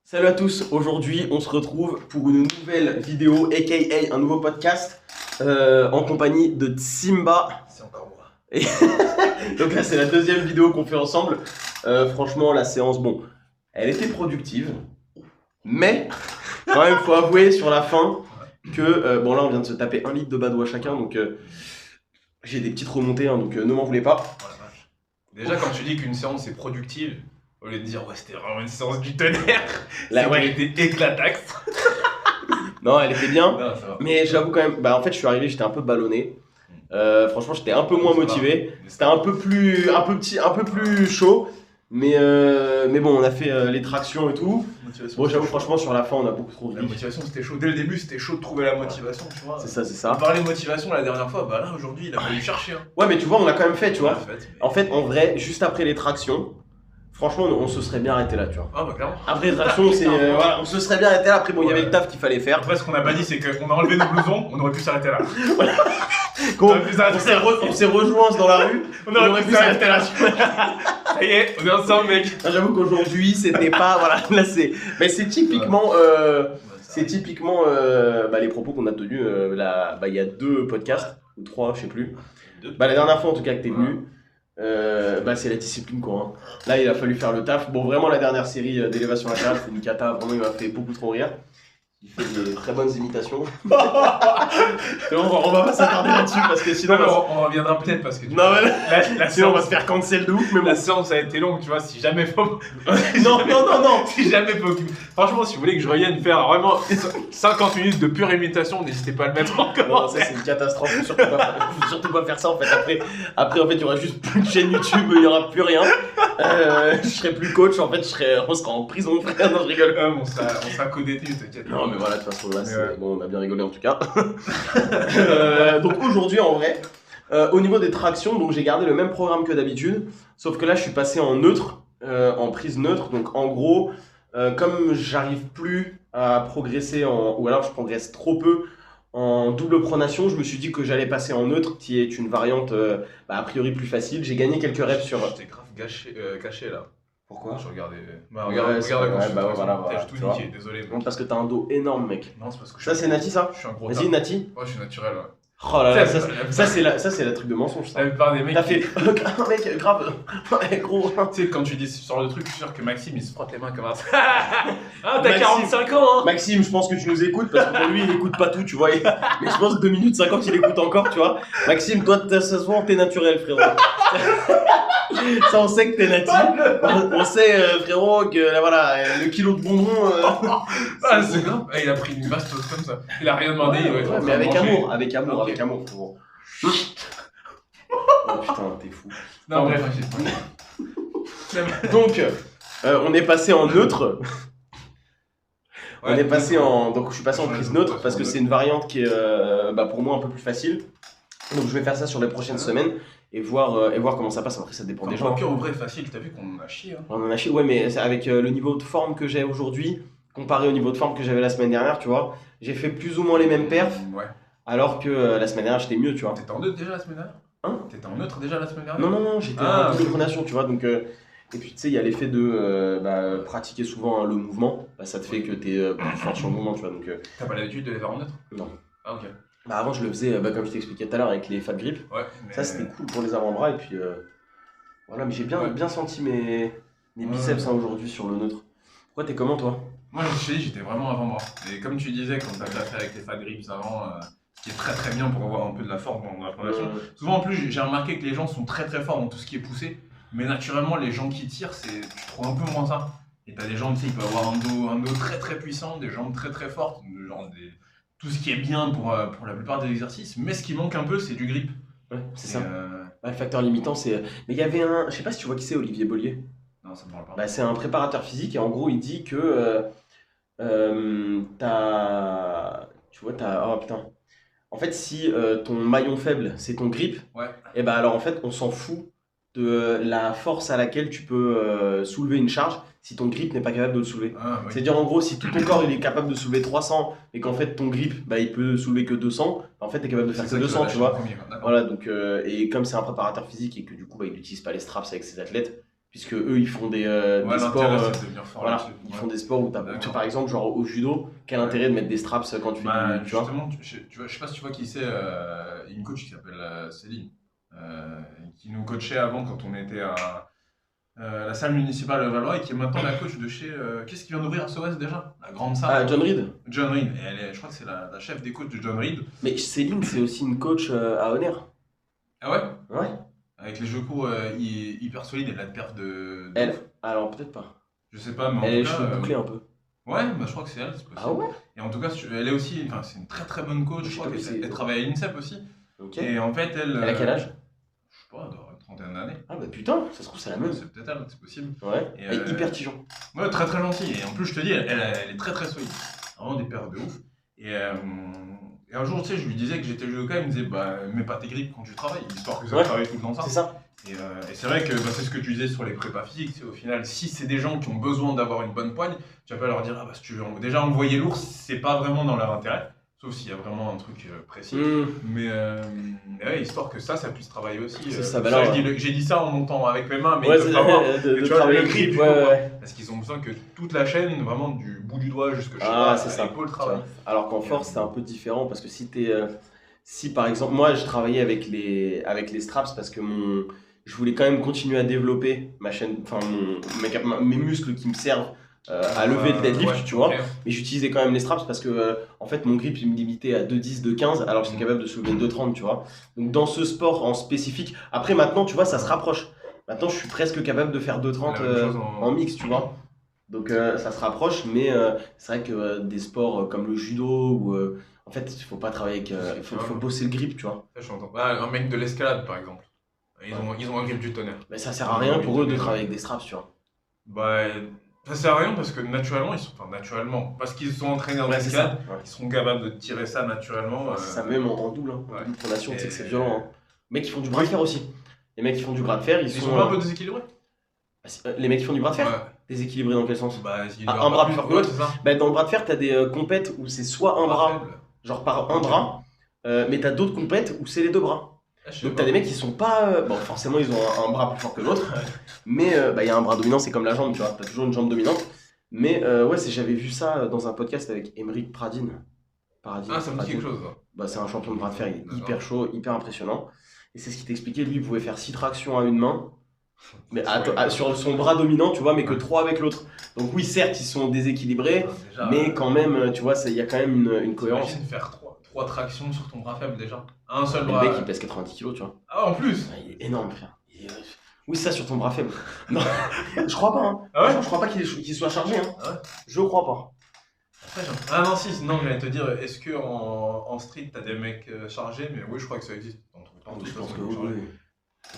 Salut à tous, aujourd'hui on se retrouve pour une nouvelle vidéo, aka un nouveau podcast, en compagnie de Simba. C'est encore moi. Et donc là c'est la deuxième vidéo qu'on fait ensemble. Franchement la séance, bon, elle était productive, mais quand même faut avouer sur la fin que, bon là on vient de se taper 1 litre de badois chacun, donc j'ai des petites remontées, hein, donc ne m'en voulez pas. Oh la vache. Déjà, quand tu dis qu'une séance est productive, au lieu de dire ouais, c'était vraiment une séance du tonnerre, Là, c'est ouais. qu'elle était éclataxe. Non, elle était bien. Non, ça va. Mais j'avoue quand même, bah en fait je suis arrivé, j'étais un peu ballonné. Franchement j'étais un peu moins Ça va. motivé. C'était un peu plus chaud. Mais bon, on a fait les tractions et tout. Motivation, Bon, c'était j'avoue chaud. franchement sur la fin on a beaucoup trop La vite. motivation c'était chaud. Dès le début, c'était chaud de trouver la motivation, tu vois. C'est ça, c'est On ça. parlait de motivation la dernière fois, bah là aujourd'hui, il a fallu chercher. Hein. Ouais, mais tu vois, on a quand même fait, tu vois. En fait, En fait, en vrai, juste après les tractions, franchement on se serait bien arrêté là, tu vois. ah bah clairement. Après les tractions, c'est voilà, on se serait bien arrêté là. Après bon, il y avait le taf qu'il fallait faire. Après, ce qu'on a pas dit, c'est qu'on a enlevé nos blousons, on aurait pu s'arrêter là. Qu'on- aurait pu s'arrêter là. on s'est rejoints dans la rue. On aurait pu s'arrêter là. Ça y est, on est ensemble, mec. Ah, j'avoue qu'aujourd'hui c'était pas voilà, là c'est mais c'est typiquement les propos qu'on a tenus il y a 2 podcasts ou 3, je sais plus. La dernière fois en tout cas que t'es venu, c'est la discipline quoi. Hein. Là il a fallu faire le taf. Bon vraiment la dernière série d'élévation latérale c'est une cata, vraiment il m'a fait beaucoup trop rire. Il fait des très bonnes imitations. on va pas s'attarder là-dessus parce que sinon on reviendra peut-être parce que non, mais la sinon on va séance, se faire cancel de ouf mais bon. la séance a été longue, tu vois, si jamais faut... non. Si jamais faut... Franchement, si vous voulez que je revienne faire vraiment 50 minutes de pure imitation, n'hésitez pas à le mettre en Non, commentaire. ça c'est une catastrophe, faut surtout pas faire ça en fait. Après en fait, il y aura juste plus de chaîne YouTube, il y aura plus rien. Je serai plus coach, en fait, on sera en prison, frère. Non, je rigole. On sera co-détenu, t'inquiète. Non, mais voilà, de toute façon, là, c'est Ouais. bon, on a bien rigolé en tout cas. Donc aujourd'hui, en vrai, au niveau des tractions, donc j'ai gardé le même programme que d'habitude, sauf que là, je suis passé en neutre, en prise neutre. Donc en gros, comme j'arrive plus à progresser ou alors je progresse trop peu en double pronation, je me suis dit que j'allais passer en neutre, qui est une variante a priori plus facile. J'ai gagné quelques reps sur. J'étais grave caché là. Pourquoi? Je regardais. Ouais, c'est regarde vrai, voilà, voilà, J'ai tout tu vois. niqué, désolé. Non, parce que t'as un dos énorme, mec. Non, c'est parce que Ça, c'est Nati, ça? Je suis un gros Vas-y, tas. Nati. Ouais, je suis naturel, ouais. Oh là là, Ça, ça c'est la truc de mensonge, ça. La plupart des mecs. T'as fait. Mec, grave. Ouais, gros. Tu sais, quand tu dis ce genre de truc, je suis sûr que Maxime il se frotte les mains comme ça. Ah, t'as Maxime. 45 ans, hein! Maxime, je pense que tu nous écoutes parce que pour lui, il écoute pas tout, tu vois. Mais je pense que 2 minutes 50, il écoute encore, tu vois. Maxime, toi, ça se voit, t'es naturel, frérot. Ça, on sait que t'es natif. On sait, frérot, que là, voilà, le kilo de bonbons. Ah, c'est grave. Ah, il a pris une vaste sauce comme ça. Il a rien demandé, il va être en train mais de avec manger. amour, Ok. frérot. Oh putain, t'es fou. Non, bref, Donc, on est passé en neutre. Donc, je suis passé en prise neutre parce que c'est une variante qui est pour moi un peu plus facile. Donc, je vais faire ça sur les prochaines semaines et voir comment ça passe. Après, ça dépend des gens. Quoique, en vrai, facile, t'as vu qu'on a chié. Hein. On en a chié, ouais, mais c'est avec le niveau de forme que j'ai aujourd'hui, comparé au niveau de forme que j'avais la semaine dernière, tu vois, j'ai fait plus ou moins les mêmes perfs, Ouais. alors que la semaine dernière j'étais mieux, tu vois. T'étais en neutre déjà la semaine dernière? Hein? T'étais en neutre déjà la semaine dernière? Non, j'étais Ah, en double pronation, tu vois, donc. Et puis tu sais, il y a l'effet de pratiquer souvent le mouvement, ça te fait que t'es plus fort sur le mouvement, tu vois, donc. T'as pas l'habitude de les faire en neutre? Non. Ah, ok. Avant je le faisais, comme je t'expliquais tout à l'heure avec les fat grips, Ouais. Mais... ça c'était cool pour les avant-bras, et puis voilà, mais j'ai bien senti mes biceps aujourd'hui sur le neutre. Pourquoi t'es comment toi? Moi, je t'ai dit, j'étais vraiment avant-bras. Et comme tu disais, quand t'as déjà fait avec les fat grips avant, ce qui est très très bien pour avoir un peu de la force dans la fondation. Souvent en plus, j'ai remarqué que les gens sont très très forts dans tout ce qui est poussé, mais naturellement, les gens qui tirent, tu trouves un peu moins ça. Et t'as des gens, tu sais, ils peuvent avoir un dos très très puissant, des jambes très très fortes, tout ce qui est bien pour la plupart des exercices, mais ce qui manque un peu, c'est du grip. Ouais, c'est Et, ça. Ouais, le facteur limitant, c'est. Mais il y avait un. Je sais pas si tu vois qui c'est, Olivier Bollier. Non, ça me parle pas. C'est un préparateur physique et en gros, il dit que tu vois, oh putain. En fait, si ton maillon faible, c'est ton grip, Ouais. et bah alors en fait, on s'en fout de la force à laquelle tu peux soulever une charge si ton grip n'est pas capable de le soulever. Ah, oui. C'est-à-dire en gros, si tout ton corps il est capable de soulever 300 et qu'en fait ton grip il peut soulever que 200, en fait tu es capable de faire que 200, tu vois. Voilà, donc et comme c'est un préparateur physique et que du coup il n'utilise pas les straps avec ses athlètes, puisque eux ils font des sports. l'intérêt, c'est de devenir fort Voilà, là-dessus. ils Ouais. font des sports où tu par exemple, genre au judo, quel intérêt de mettre des straps quand tu fais Bah, du. Tu vois. justement, tu vois, je sais pas si tu vois qui c'est, une coach qui s'appelle Céline, qui nous coachait avant quand on était à la salle municipale de Valois et qui est maintenant la coach de chez. Qu'est-ce qui vient d'ouvrir à SOS déjà? La grande salle. Ah, John Reed. John Reed. Et je crois que c'est la chef des coachs de John Reed. Mais Céline, c'est aussi une coach à Honneur. Ah ouais? Ouais. Avec les jeux courts hyper solides et la perf de. Elle. Alors peut-être pas. Je sais pas, mais en Elle a les tout cas. cheveux bouclés un peu. Ouais, bah, je crois que c'est elle, c'est possible. Ah ouais. Et en tout cas, elle est aussi. Enfin, c'est une très très bonne coach. Je crois qu'elle travaille à l'INSEP aussi. Ok. Et en fait, elle. Elle a quel âge? Je sais pas, elle doit avoir une trentaine d'années. Ah bah putain, ça se trouve c'est la même. C'est peut-être elle, c'est possible. Ouais. Et, Elle est hyper tigeon. Ouais, très très gentille. Et en plus, je te dis, elle est très très solide. Vraiment des perfs de ouf. Et un jour, tu sais, je lui disais que j'étais judoka, il me disait, bah, mets pas tes grippes quand tu travailles, histoire que ça travaille tout le temps ça. C'est ça. Et c'est vrai que bah, c'est ce que tu disais sur les prépas physiques. Au final, si c'est des gens qui ont besoin d'avoir une bonne poigne, tu vas pas leur dire, ah bah, si tu veux déjà envoyer l'ours, c'est pas vraiment dans leur intérêt. Sauf s'il y a vraiment un truc précis. Mais ouais, histoire que ça puisse travailler aussi. C'est ça, bah là, j'ai dit ça en montant avec mes mains, mais ouais, ils peuvent avoir de travailler le grip. Ouais. parce qu'ils ont besoin que toute la chaîne, vraiment du bout du doigt jusque chez l'épaule, travaille. Alors qu'en force, c'est un peu différent parce que si par exemple, moi je travaillais avec les straps parce que je voulais quand même continuer à développer ma chaîne, enfin mes muscles qui me servent à lever le deadlift, tu vois. Mais j'utilisais quand même les straps parce que en fait mon grip il me limitait à 2,10, 2,15 alors que j'étais capable de soulever 2,30, tu vois. Donc dans ce sport en spécifique, après maintenant tu vois ça se rapproche. Maintenant je suis presque capable de faire 2,30 en mix, tu vois. Donc ça se rapproche, mais c'est vrai que des sports comme le judo ou en fait il faut pas travailler avec, il faut bosser le grip, tu vois. Ça, je t'entends. Un mec de l'escalade par exemple, ils ont un grip du tonnerre. Mais ça sert à rien pour eux de travailler avec des straps, tu vois. Bah ça sert à rien parce que naturellement parce qu'ils sont entraînés en escalade, ils seront capables de tirer ça naturellement. Ça même en double, hein. En double pronation, tu sais que c'est violent. Hein. Les mecs qui font du bras de fer aussi. Les mecs qui font du bras de fer, ils sont pas un peu déséquilibrés. Les mecs qui font du bras de fer déséquilibrés dans quel sens? Bah, un bras plus fort que l'autre, c'est ça. Bah, dans le bras de fer, t'as des compètes où c'est soit un bras, genre par un bras, mais t'as d'autres compètes où c'est les deux bras. Donc t'as des mecs qui sont pas... bon, forcément ils ont un bras plus fort que l'autre, mais y a un bras dominant, c'est comme la jambe, tu vois, t'as toujours une jambe dominante. Mais ouais, j'avais vu ça dans un podcast avec Émeric Pradine. Ah, ça me dit quelque chose, ça. Bah, c'est un champion de bras de fer, il est hyper chaud, hyper impressionnant. Et c'est ce qu'il t'expliquait, lui il pouvait faire 6 tractions à une main, mais sur son bras dominant, tu vois, mais que 3 avec l'autre. Donc oui, certes, ils sont déséquilibrés, mais quand même, tu vois, il y a quand même une cohérence. Imagine faire 3 tractions sur ton bras faible déjà. Un seul le bras. Le mec, il pèse 90 kg, tu vois. Ah, en plus. Il est énorme, frère. Oui, ça sur ton bras faible. Non, je crois pas. Hein. Ah ouais, je crois pas qu'il soit chargé. Hein. Ah ouais, je crois pas. Ah non, si, non, j'allais te dire, est-ce que en street t'as des mecs chargés? Mais oui, je crois que ça existe. Je pense que oui.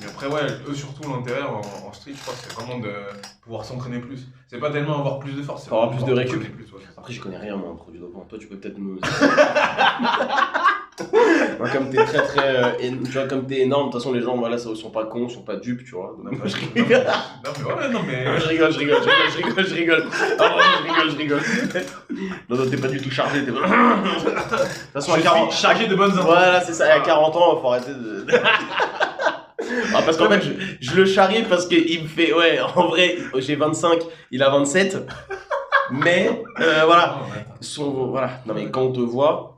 Mais après, ouais, eux surtout l'intérêt en street, je crois que c'est vraiment de pouvoir s'entraîner plus. C'est pas tellement avoir plus de force, c'est avoir plus de récup. Après, j'y connais rien, moi, en produit dopant. Toi, tu peux peut-être nous. Moi, comme t'es tu vois, comme t'es énorme, de toute façon, les gens, voilà, ça, sont pas cons, sont pas dupes, tu vois. Non, je rigole. Non, mais. Je rigole. Non, t'es pas du tout chargé, t'es. De toute façon, à 40 chargé de bonnes infos. Voilà, c'est ça, à 40 ans, faut arrêter de. Parce qu'en fait, je le charrie parce qu'il me fait, ouais, en vrai, j'ai 25, il a 27. Mais, voilà. Voilà. Non, mais quand on te voit.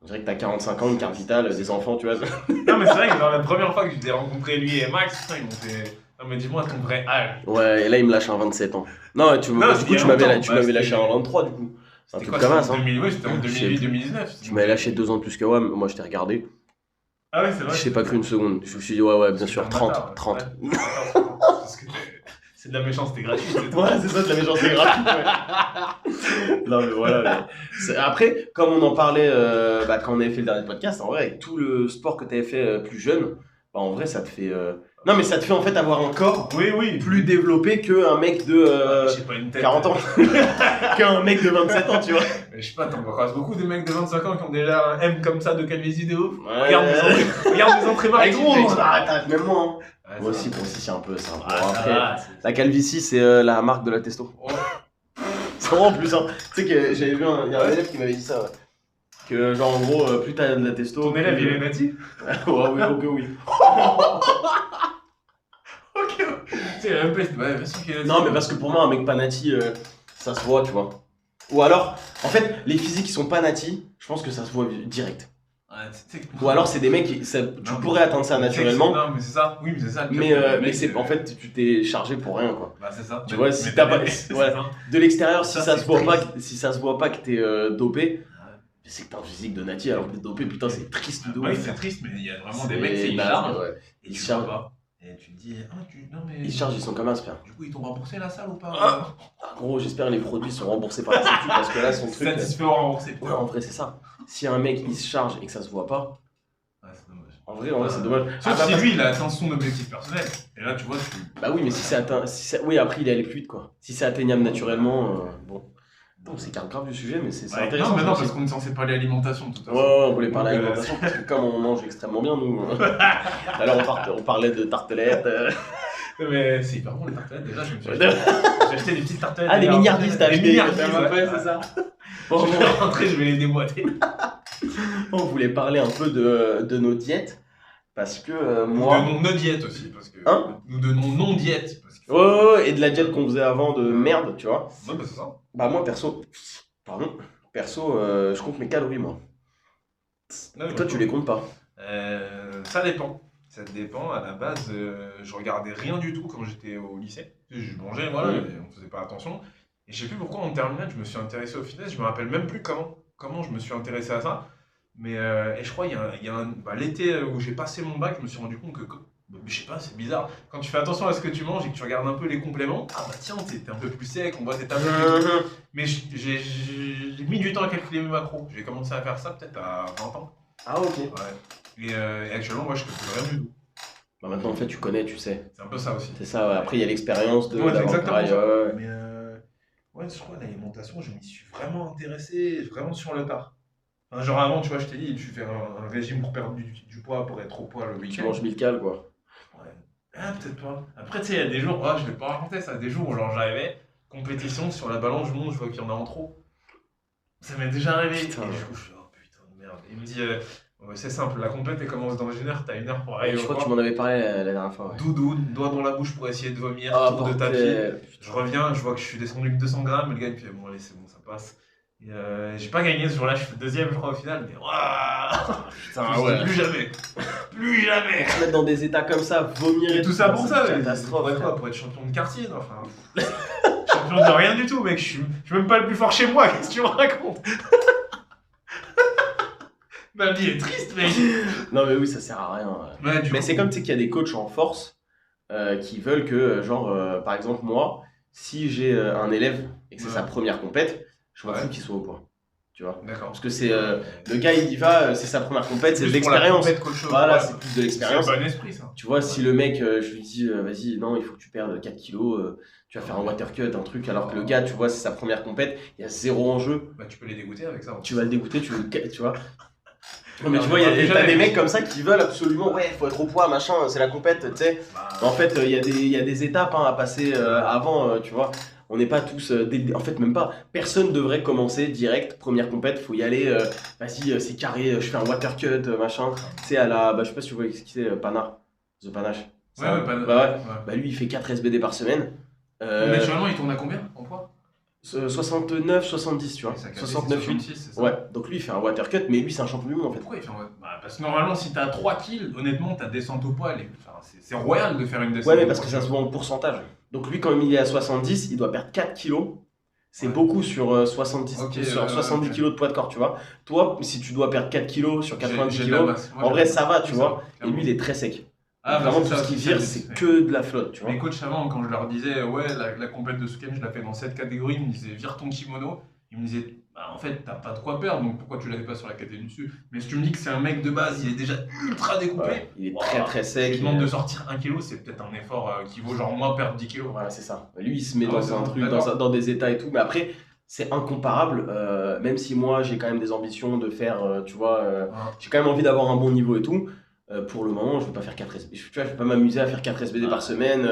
On dirait que t'as 45 ans, une carte vitale, des enfants, tu vois. Non, mais c'est vrai que dans la première fois que j'ai rencontré lui et Max, ils m'ont fait. Non, mais dis-moi ton vrai âge. Ouais, et là, il me lâche un 27 ans. Non, du coup, tu m'avais lâché un 23, du coup. C'est un truc comme ça. Oui, c'était en 2008-2019. Tu m'avais lâché 2 ans de plus que moi, moi je t'ai regardé. Ah ouais, c'est vrai. Je t'ai pas cru une seconde. Je me suis dit, ouais, bien sûr, 30. Parce que c'est de la méchanceté gratuite. Ouais, c'est ça, de la méchanceté gratuite. Ouais. Non, mais voilà. Après, comme on en parlait quand on avait fait le dernier podcast, en vrai, avec tout le sport que tu avais fait plus jeune, en vrai, ça te fait. Non, mais ça te fait en fait avoir un corps plus développé qu'un mec de 40 ans. Qu'un mec de 27 ans, tu vois. Mais je sais pas, t'en croises beaucoup des mecs de 25 ans qui ont déjà un M comme ça de calvitie de ouf. Ouais. Regarde les entraînements. Arrête, même moi. Hein. Ouais, moi aussi, c'est un peu. Après, la calvitie, c'est la marque de la testo. Oh. C'est vraiment plus. Hein. Tu sais que j'avais vu il y a un élève qui m'avait dit ça. Ouais. Que genre en gros, plus t'as de la testo. Ton élève, il est nati. Ouais, oui. Ok. sais, la même place. Ouais, bien sûr qu'il y a. Non, mais parce que pour moi, un mec pas nati, ça se voit, tu vois. Ou alors, en fait, les physiques qui sont pas nati, je pense que ça se voit direct. Ouais, tu sais Ou alors, c'est des mecs qui. Tu pourrais atteindre ça naturellement. Non, mais c'est ça. Oui, mais c'est ça. Mais c'est en fait, tu t'es chargé pour rien, quoi. Bah, c'est ça. Tu vois, si t'as pas. Ouais. De l'extérieur, si ça se voit pas, triste. si ça se voit pas que t'es dopé, c'est que t'as un physique de nati alors que t'es dopé, putain, c'est triste de Oui, ouf. c'est triste, mais il y a vraiment des mecs, ils naze, chargent. ouais. Et Ils tu chargent. vois pas. Et tu te dis, non mais. Ils chargent, ils sont comme un sperme. Du coup, ils t'ont remboursé la salle ou pas Ah, gros, j'espère que les produits sont remboursés par la sécu parce que là, son truc. Satisfait ou remboursé. Ouais, en vrai, c'est ça. Si un mec il se charge et que ça se voit pas, Ouais, c'est dommage. en vrai, c'est dommage. Sauf si lui, il a atteint son objectif personnel. Et là, tu vois, Bah oui, mais si c'est atteint. Oui, après, il est allé plus vite, quoi. Si c'est atteignable naturellement, bon. Bon, c'est grave du sujet, mais c'est intéressant. Non, mais non, aussi. parce qu'on est censé parler alimentation de toute façon. Ouais, on voulait parler alimentation parce que comme on mange extrêmement bien, nous. Alors, on parlait de tartelettes. Mais c'est hyper bon les tartelettes. Déjà, je me suis acheté des petites tartelettes. Ah, des milliardistes, t'as des acheté. milliardistes. Ouais, c'est ça. Bon, Je vais rentrer, je vais les déboîter. on voulait parler un peu de nos diètes parce que moi. Nous donnons nos diètes aussi. Parce que Hein nous donnons non-diète. Ouais, et de la diète qu'on faisait avant de merde, tu vois. Ouais, bah c'est ça. Bah, moi, perso, je compte mes calories, moi. Ouais, Toi, tu les comptes pas. Ça dépend. Ça dépend. À la base, je regardais rien du tout quand j'étais au lycée. Je mangeais, voilà, et on faisait pas attention. Et je sais plus pourquoi en terminale, je me suis intéressé au fitness. Je me rappelle même plus comment je me suis intéressé à ça. Mais et je crois l'été où j'ai passé mon bac, je me suis rendu compte que je sais pas, c'est bizarre. Quand tu fais attention à ce que tu manges et que tu regardes un peu les compléments, ah bah tiens, t'es un peu plus sec, on voit tes tables. Mais j'ai mis du temps à calculer mes macros. J'ai commencé à faire ça peut-être à 20 ans. Ah, ok. Ouais. Et actuellement, moi, je ne calcule rien du tout. Bah, maintenant, en fait, tu connais, tu sais. C'est un peu ça aussi. C'est ça, ouais. Après, il y a l'expérience de. Ouais, c'est d'avoir exactement pareil, ça. ouais. Mais ouais, je crois l'alimentation, je m'y suis vraiment intéressé, vraiment sur le tard. Enfin, genre avant, tu vois, je t'ai dit, tu fais un régime pour perdre du poids, pour être au poids le Tu week-end. manges 1000 cales, quoi. Ouais. Ah, peut-être pas. Après, tu sais, il y a des jours, je ne vais pas raconter ça, des jours où genre j'arrivais, compétition, sur la balance, je monte, je vois qu'il y en a en trop. Ça m'est déjà arrivé. Putain. Et du coup, je suis oh putain de merde. Il me dit, ouais, c'est simple, la compète elle commence dans 1 heure, t'as 1 heure pour arriver Je au crois que tu poids. m'en avais parlé la dernière fois. Ouais. Doudoune, doigt dans la bouche pour essayer de vomir, Ah, tour de tapis. bordel. Je reviens, je vois que je suis descendu de 200 grammes, et le gars il me fait bon allez c'est bon ça passe. Et j'ai pas gagné ce jour-là, je fais deuxième je crois au final, mais waouh, Putain, ouais. plus jamais, plus jamais. Se mettre dans des états comme ça, vomir Et tout ça pour ça, c'est une mais catastrophe. pour être quoi, pour être champion de quartier, non, enfin, champion de rien du tout mec, je suis même pas le plus fort chez moi, qu'est-ce que tu me racontes? Ma vie est triste mec. Non, mais oui, ça sert à rien. Ouais, du Mais coup, c'est comme tu sais qu'il y a des coachs en force qui veulent que, par exemple, moi, si j'ai un élève et que c'est Ouais. sa première compète, je m'en Ouais. fous qu'il soit au point. Tu vois? D'accord. Parce que c'est le gars, il y va, c'est sa première compète, c'est de Plus pour la l'expérience. compète qu'autre chose. Voilà, Ouais. c'est plus de C'est l'expérience. le bon esprit ça. Tu vois, si le mec, je lui dis, vas-y, non, il faut que tu perdes 4 kilos, tu vas faire un water cut, un truc, alors que le gars, tu vois, c'est sa première compète, il y a zéro enjeu. Bah tu peux les dégoûter avec ça. Tu vas le dégoûter, tu vois. Non, mais Non, tu vois, mais t'as jamais. des mecs comme ça qui veulent absolument, ouais, faut être au poids, machin, c'est la compète, tu sais. Bah, En fait, il y a des étapes à passer avant, tu vois. On n'est pas tous, en fait, même pas. Personne devrait commencer direct, première compète, faut y aller, vas-y, c'est carré, je fais un water cut, machin. Tu sais, à la, bah, je sais pas si tu vois ce qui c'est, Panard, The Panache. ouais, ouais, pas Bah, ouais. Bah, lui, il fait 4 SBD par semaine. Naturellement, il tourne à combien en poids 69, 70, tu vois. 69, 8. 66, c'est ça. Ouais, donc lui, il fait un water cut, mais lui, c'est un champion du monde en fait. Pourquoi il fait un bah, parce que normalement, si t'as 3 kills, honnêtement, ta descente au poids, c'est royal de faire une descente. Ouais, mais au parce poids. que ça se voit en pourcentage. Donc lui, quand il est à 70, il doit perdre 4 kilos. C'est Ouais. beaucoup sur 70, Ok, sur 70 ok. kilos de poids de corps, tu vois. Toi, si tu dois perdre 4 kilos sur 90 J'ai de la kilos, masse. Moi, en j'ai vrai, de la ça va, masse. tu C'est vois. ça, Et clairement. lui, il est très sec. Ah, bah, Vraiment, c'est tout ça, ce qu'il c'est vire, ça, c'est que de la flotte, tu vois. Mes coachs avant, quand je leur disais, ouais, la compète de Suken, je la fais dans cette catégorie, ils me disaient, vire ton kimono. Ils me disaient, bah, en fait, t'as pas de quoi perdre, donc pourquoi tu l'avais pas sur la catégorie dessus? Mais si tu me dis que c'est un mec de base, il est déjà ultra découpé. Ouais, il est Wow. très très Si sec. tu demandes de sortir 1 kg, c'est peut-être un effort qui vaut genre moins perdre 10 kilos. Voilà, c'est ça. Lui, il se met Ah ouais, dans c'est un bon, truc, d'accord. dans des états et tout. Mais après, c'est incomparable. Même si moi, j'ai quand même des ambitions de faire, tu vois, j'ai quand même envie d'avoir un bon niveau et tout. Pour le moment, je vais pas faire 4 SBD. Tu vois, je vais pas m'amuser à faire 4 SBD par semaine,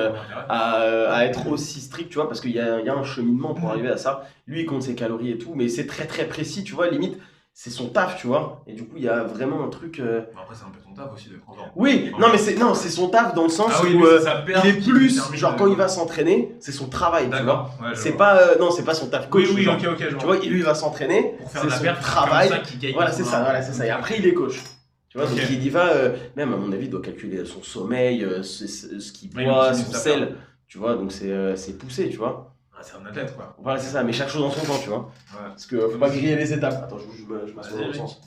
à être aussi strict, tu vois, parce qu'il y a un cheminement pour arriver à ça. Lui, il compte ses calories et tout, mais c'est très très précis, tu vois, limite. c'est son taf, tu vois. Et du coup, il y a vraiment un truc. Après, c'est un peu ton taf aussi d'être en forme. Oui, non, mais c'est son taf dans le sens Ah oui, où lui, c'est sa perte il est qui plus. détermine Genre, le- quand il va s'entraîner, c'est son travail, tu vois. D'accord. Ouais, je C'est vois. pas. Non, c'est pas son taf coach. Oui, genre. ok, je Tu vois, lui, il va s'entraîner. Pour faire C'est de la son perte, travail. comme ça qu'il gagne Voilà, son c'est ça, argent. voilà, c'est ça. Et après, il est coach. Tu vois, Ok. donc il y va, même à mon avis, il doit calculer son sommeil, ce qu'il Ouais, il boit, optimise son sa sel. perte. Tu vois, donc c'est poussé, tu vois. Ah, c'est un athlète, quoi. Voilà, c'est ça, mais chaque chose en son temps, tu vois. Ouais. Parce que faut pas griller les étapes. Attends, je m'assois dans Vas-y, le mec. sens.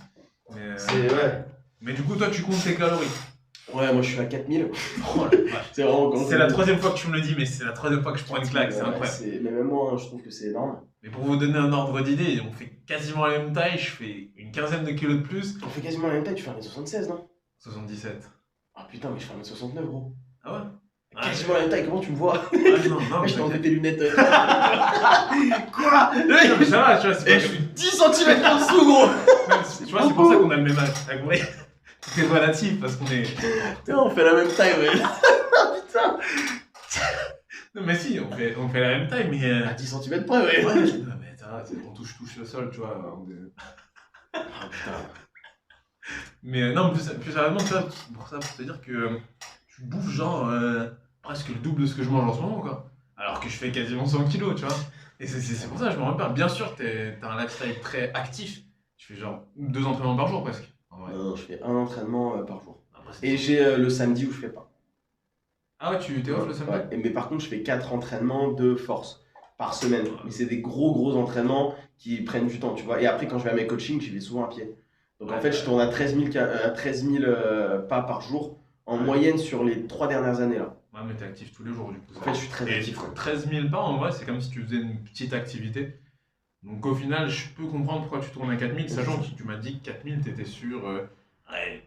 Mais, Ouais. mais du coup, toi, tu comptes tes calories. Ouais, moi je suis à 4000. Oh la vache. C'est vraiment quand C'est la troisième fois que tu me le dis, mais c'est la troisième fois que je prends une claque, c'est Ouais, incroyable. Mais même moi, hein, je trouve que c'est énorme. Mais pour vous donner un ordre d'idée, on fait quasiment la même taille, je fais une quinzaine de kilos de plus. On fait quasiment la même taille, tu fais 1m76, non? 77. Ah putain, mais je fais 1m69, gros. Ah ouais? Ah, Quasiment la même taille, comment tu me vois? Ah non, non, mais Je t'ai enlevé t'inquiète. tes lunettes. Quoi? Non, mais ça va, tu vois, c'est Et pas je suis 10 cm en dessous, gros! Tu vois, c'est pour ça qu'on a le même âge. T'as compris? Tout est relatif parce qu'on est. Putain, on fait la même taille, ouais. Putain! Non, mais si, on fait la même taille, mais. À 10 cm près, ouais. Ouais, non, mais on touche le sol, tu vois. Ah putain. Mais non, plus sérieusement, tu vois, pour ça, pour te dire que tu bouffes genre presque le double de ce que je mange en ce moment, quoi. Alors que je fais quasiment 100 kilos, tu vois. Et c'est pour ça que je me repère. Bien sûr, t'as un lifestyle très actif. Tu fais genre 2 entraînements par jour presque. En vrai. Non, je fais un entraînement par jour. Après, c'est Et sûr. j'ai le samedi où je fais pas. Ah ouais, tu t'es off le samedi? Ouais. Mais par contre, je fais 4 entraînements de force par semaine. Mais c'est des gros entraînements qui prennent du temps, tu vois. Et après, quand je vais à mes coachings, j'y vais souvent à pied. Donc en fait, je tourne à 13 000, pas par jour en moyenne sur les 3 dernières années là. Ouais, mais t'es actif tous les jours, du coup. Ça En fait, va. je suis très Et actif. Ouais. 13 000 pas, en vrai, c'est comme si tu faisais une petite activité. Donc au final, je peux comprendre pourquoi tu tournes à 4000, sachant que tu m'as dit que 4000, t'étais sur ouais,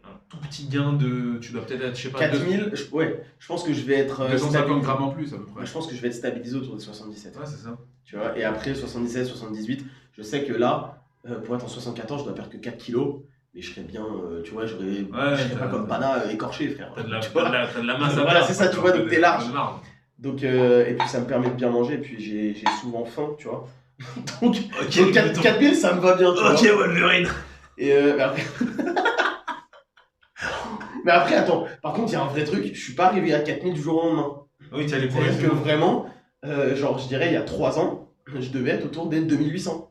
un tout petit gain de. Tu dois peut-être être, je sais pas, 4000, ouais, je pense que je vais être 250 stabilisé. grammes en plus à peu près. Je pense que je vais être stabilisé autour des 77. Ouais, c'est ça. Tu vois, et après 77, 78, je sais que là, pour être en 74, je dois perdre que 4 kilos. Mais je serais bien, tu vois, je serais pas comme Pana écorché, frère. T'as de la Voilà, masse à perdre. c'est ça, tu vois, donc t'es large. T'as de marge. Donc, et puis ça me permet de bien manger, et puis j'ai souvent faim, tu vois. Donc, Ok, 4000, ça me va bien, tu vois. Ok, Wolverine. Et mais après... mais après, attends, par contre, il y a un vrai truc, je suis pas arrivé à 4000 du jour au lendemain. Oui, tu as les C'est-à-dire que progressions. vraiment, genre, je dirais, il y a 3 ans, je devais être autour des 2800.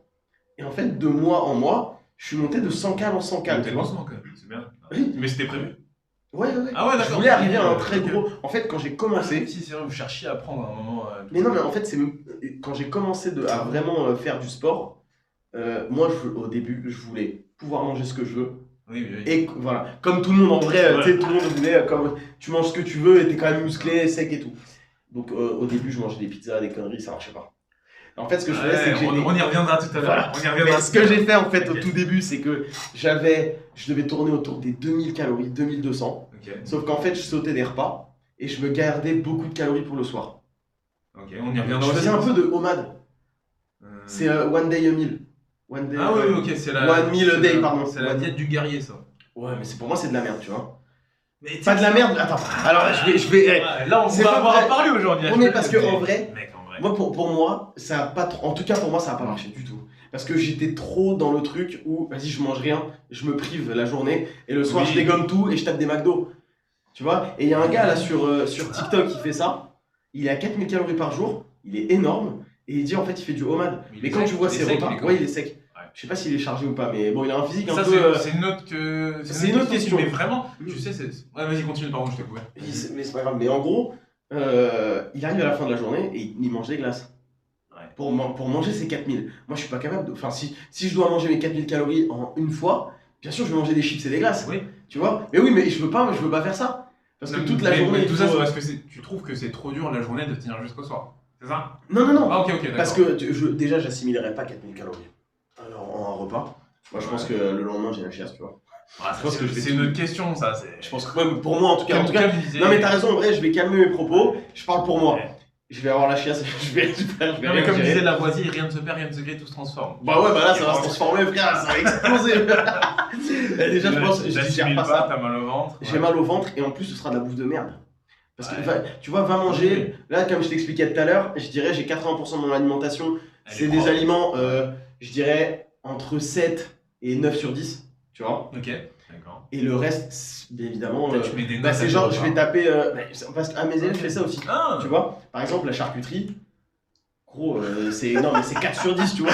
Et en fait, de mois en mois, je suis monté de 100 cales en 100 cales. T'es tu vois. lancement quand même, c'est bien. Oui. Mais c'était prévu. Ouais. Ah ouais, d'accord. Je voulais arriver à un très Ok. gros. En fait, quand j'ai commencé. Si, c'est vrai, vous cherchiez à prendre un moment. Mais non, mais en fait, c'est quand j'ai commencé à vraiment faire du sport. Moi, au début, je voulais pouvoir manger ce que je veux. Oui. Et voilà, comme tout le monde en vrai, Ouais. tu sais, tout le monde voulait, comme tu manges ce que tu veux et t'es quand même musclé, sec et tout. Donc au début, je mangeais des pizzas, des conneries, ça marchait pas. En fait, ce que je faisais, c'est que on y reviendra tout à l'heure. Voilà. On y Mais reviendra. ce que j'ai fait en fait au Ok. tout début, c'est que je devais tourner autour des 2000 calories, 2200. Ok, Sauf qu'en fait, je sautais des repas et je me gardais beaucoup de calories pour le soir. ok, on y reviendra Je aussi. faisais un peu de OMAD. C'est one day a meal. One day, Ah oui, ok, c'est la. One meal a c'est day, la- pardon. C'est la diète du guerrier, ça. Ouais, mais pour moi, c'est de la merde, tu vois. Mais Pas de la merde. Attends. Alors, je vais. Ouais, là, on C'est va pas avoir vrai. à parler aujourd'hui. Non, mais parce que en vrai, Mec, en vrai. moi, pour moi, ça a pas trop. En tout cas, pour moi, ça a pas marché du tout. Parce que j'étais trop dans le truc où, vas-y, je mange rien, je me prive la journée, et le soir, Oui. je dégomme tout et je tape des McDo. Tu vois. Et il y a un gars là sur TikTok qui fait ça. Il est à 4000 calories par jour. Il est énorme. Et il dit en fait, il fait du homemade. Mais il Mais est quand sec, tu vois il est ses sec, repas, il est comment ouais, il est sec. Ouais. Je sais pas s'il est chargé ou pas, mais bon, il a un physique un Ça, peu. c'est une autre que. c'est une autre question. Mais vraiment, tu sais, c'est. Ouais, vas-y, continue, pardon, je t'ai coupé. Mais c'est pas grave. Mais en gros, il arrive à la fin de la journée et il mange des glaces. Ouais. Pour manger ses 4000. Moi, je suis pas capable de. Enfin, si je dois manger mes 4000 calories en une fois, bien sûr, je vais manger des chips et des glaces. Oui. Tu vois. Mais oui, mais je veux pas faire ça. Parce que Non, toute la mais journée. tout il ça, faut, c'est parce que tu trouves que c'est trop dur la journée de tenir jusqu'au soir. C'est ça? Non. Ah, ok, d'accord. Parce que déjà, j'assimilerais pas 4000 calories. Alors, en un repas. Moi, je pense que le lendemain, j'ai la chiasse, tu vois. Ah, je pense que je vais c'est une autre question, ça. Je pense que, ouais, pour moi, en tout cas. Cam disait- Non, mais t'as raison, en vrai, je vais calmer mes propos. Je parle pour moi. Ouais. Je vais avoir la chiasse. je vais Non, mais rien comme gérer. disait Lavoisier, rien ne se perd, rien ne se crée, tout se transforme. Bah ouais, bah là, Et ça va se vraiment, transformer, frère. Ça va exploser. Déjà, je pense, je digère t'assimiles pas ça. t'as mal au ventre. J'ai mal au ventre et en plus ce sera de la bouffe de merde. Parce que tu vois, va manger, là comme je t'expliquais tout à l'heure, je dirais j'ai 80% de mon alimentation, c'est des aliments, je dirais entre 7 et 9 sur 10, tu vois. Ok, d'accord. Et le reste, bien évidemment, Tu mets des notes. bah, c'est à genre, chaque je fois. vais taper. Parce qu'à mes élèves, je fais ça aussi. Ah, Tu vois, par exemple, la charcuterie, gros, non, mais c'est 4 sur 10, tu vois.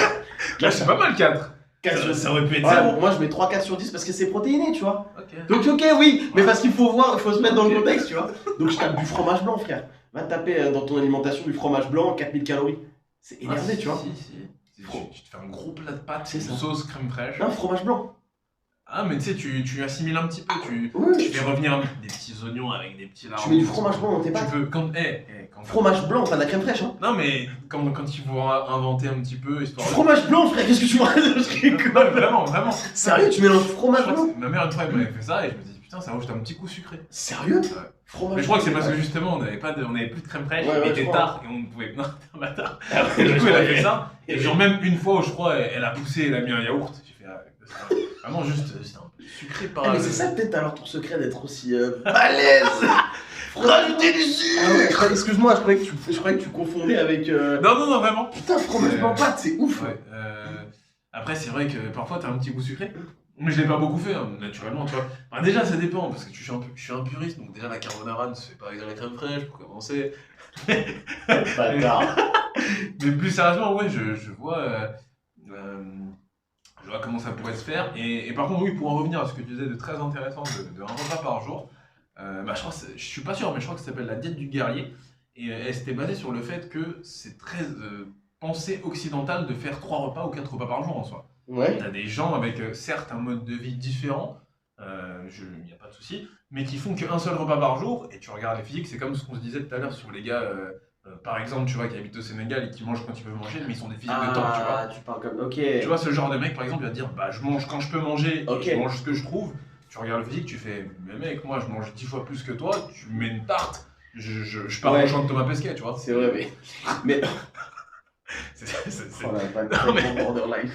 là, c'est pas mal 4. 4 sur 10. Ça aurait pu être Ouais, 0. moi, je mets 3-4 sur 10 parce que c'est protéiné, tu vois. Ok. Donc, ok, oui, mais parce qu'il faut voir, il faut se mettre dans le contexte, tu vois. Donc, je tape du fromage blanc, frère. Va taper dans ton alimentation du fromage blanc, 4000 calories. C'est énervé, Ah, tu vois. Si. Tu te fais un gros plat de pâtes, C'est ça. sauce crème fraîche. Non, fromage blanc. Ah, mais tu sais, tu assimiles un petit peu. Tu Oui, fais revenir des petits oignons avec des petits lardons. tu mets du fromage blanc dans tes Tu pâtes. peux. Quand Fromage blanc, pas de la crème fraîche, hein. Non, mais quand ils vont inventer un petit peu, histoire de. Fromage blanc, frère, qu'est-ce que tu me Non, mais vraiment. Sérieux, tu mélanges Je fromage crois que blanc? ma mère, une fois, elle m'avait fait ça et je me dis, putain, ça rajoute un petit coup sucré. Sérieux? Ouais. Fromage Mais je crois que c'est blanc, parce que justement, on n'avait plus de crème fraîche, Ouais, on ouais, était je tard et on ne pouvait. Non, t'es un bâtard. Ah ouais, Et du je coup, elle a crois. fait ça. Et genre, même une fois où je crois, elle a poussé, elle a mis un yaourt. J'ai fait, vraiment juste, c'était un peu sucré par. Ah, mais c'est ça peut-être alors ton secret d'être aussi balèze. Rajouter du sucre. Ah ouais, excuse-moi, je croyais que tu confondais avec. Non, vraiment. Putain, fromage blanc pâte, c'est ouf. Ouais, après, c'est vrai que parfois, t'as un petit goût sucré. Mais je l'ai pas beaucoup fait, hein, naturellement, tu vois. Enfin, déjà, ça dépend, parce que je suis un puriste, donc déjà, la carbonara ne se fait pas avec de la crème fraîche, pour commencer. Bâtard. Mais plus sérieusement, ouais, je vois comment ça pourrait se faire. Et par contre, oui, pour en revenir à ce que tu disais de très intéressant, de un repas par jour, bah, je suis pas sûr, mais je crois que ça s'appelle la diète du guerrier. Et elle s'était basée sur le fait que c'est très pensée occidentale de faire 3 repas ou 4 repas par jour en soi. Ouais. T'as des gens avec certes un mode de vie différent, il n'y a pas de souci, mais qui font qu'un seul repas par jour, et tu regardes les physiques, c'est comme ce qu'on se disait tout à l'heure sur les gars, par exemple, tu vois, qui habitent au Sénégal et qui mangent quand ils peuvent manger, mais ils sont des physiques de temps, tu vois. Ah, tu parles comme. Ok. Tu vois, ce genre de mec, par exemple, il va te dire, bah je mange quand je peux manger, et Ok. je mange ce que je trouve. Tu regardes le physique, tu fais, mais mec, moi je mange 10 fois plus que toi, tu me mets une tarte, je pars Ouais. au champ de Thomas Pesquet, tu vois. C'est vrai, mais. C'est- Oh la vague, Non, mais- borderline.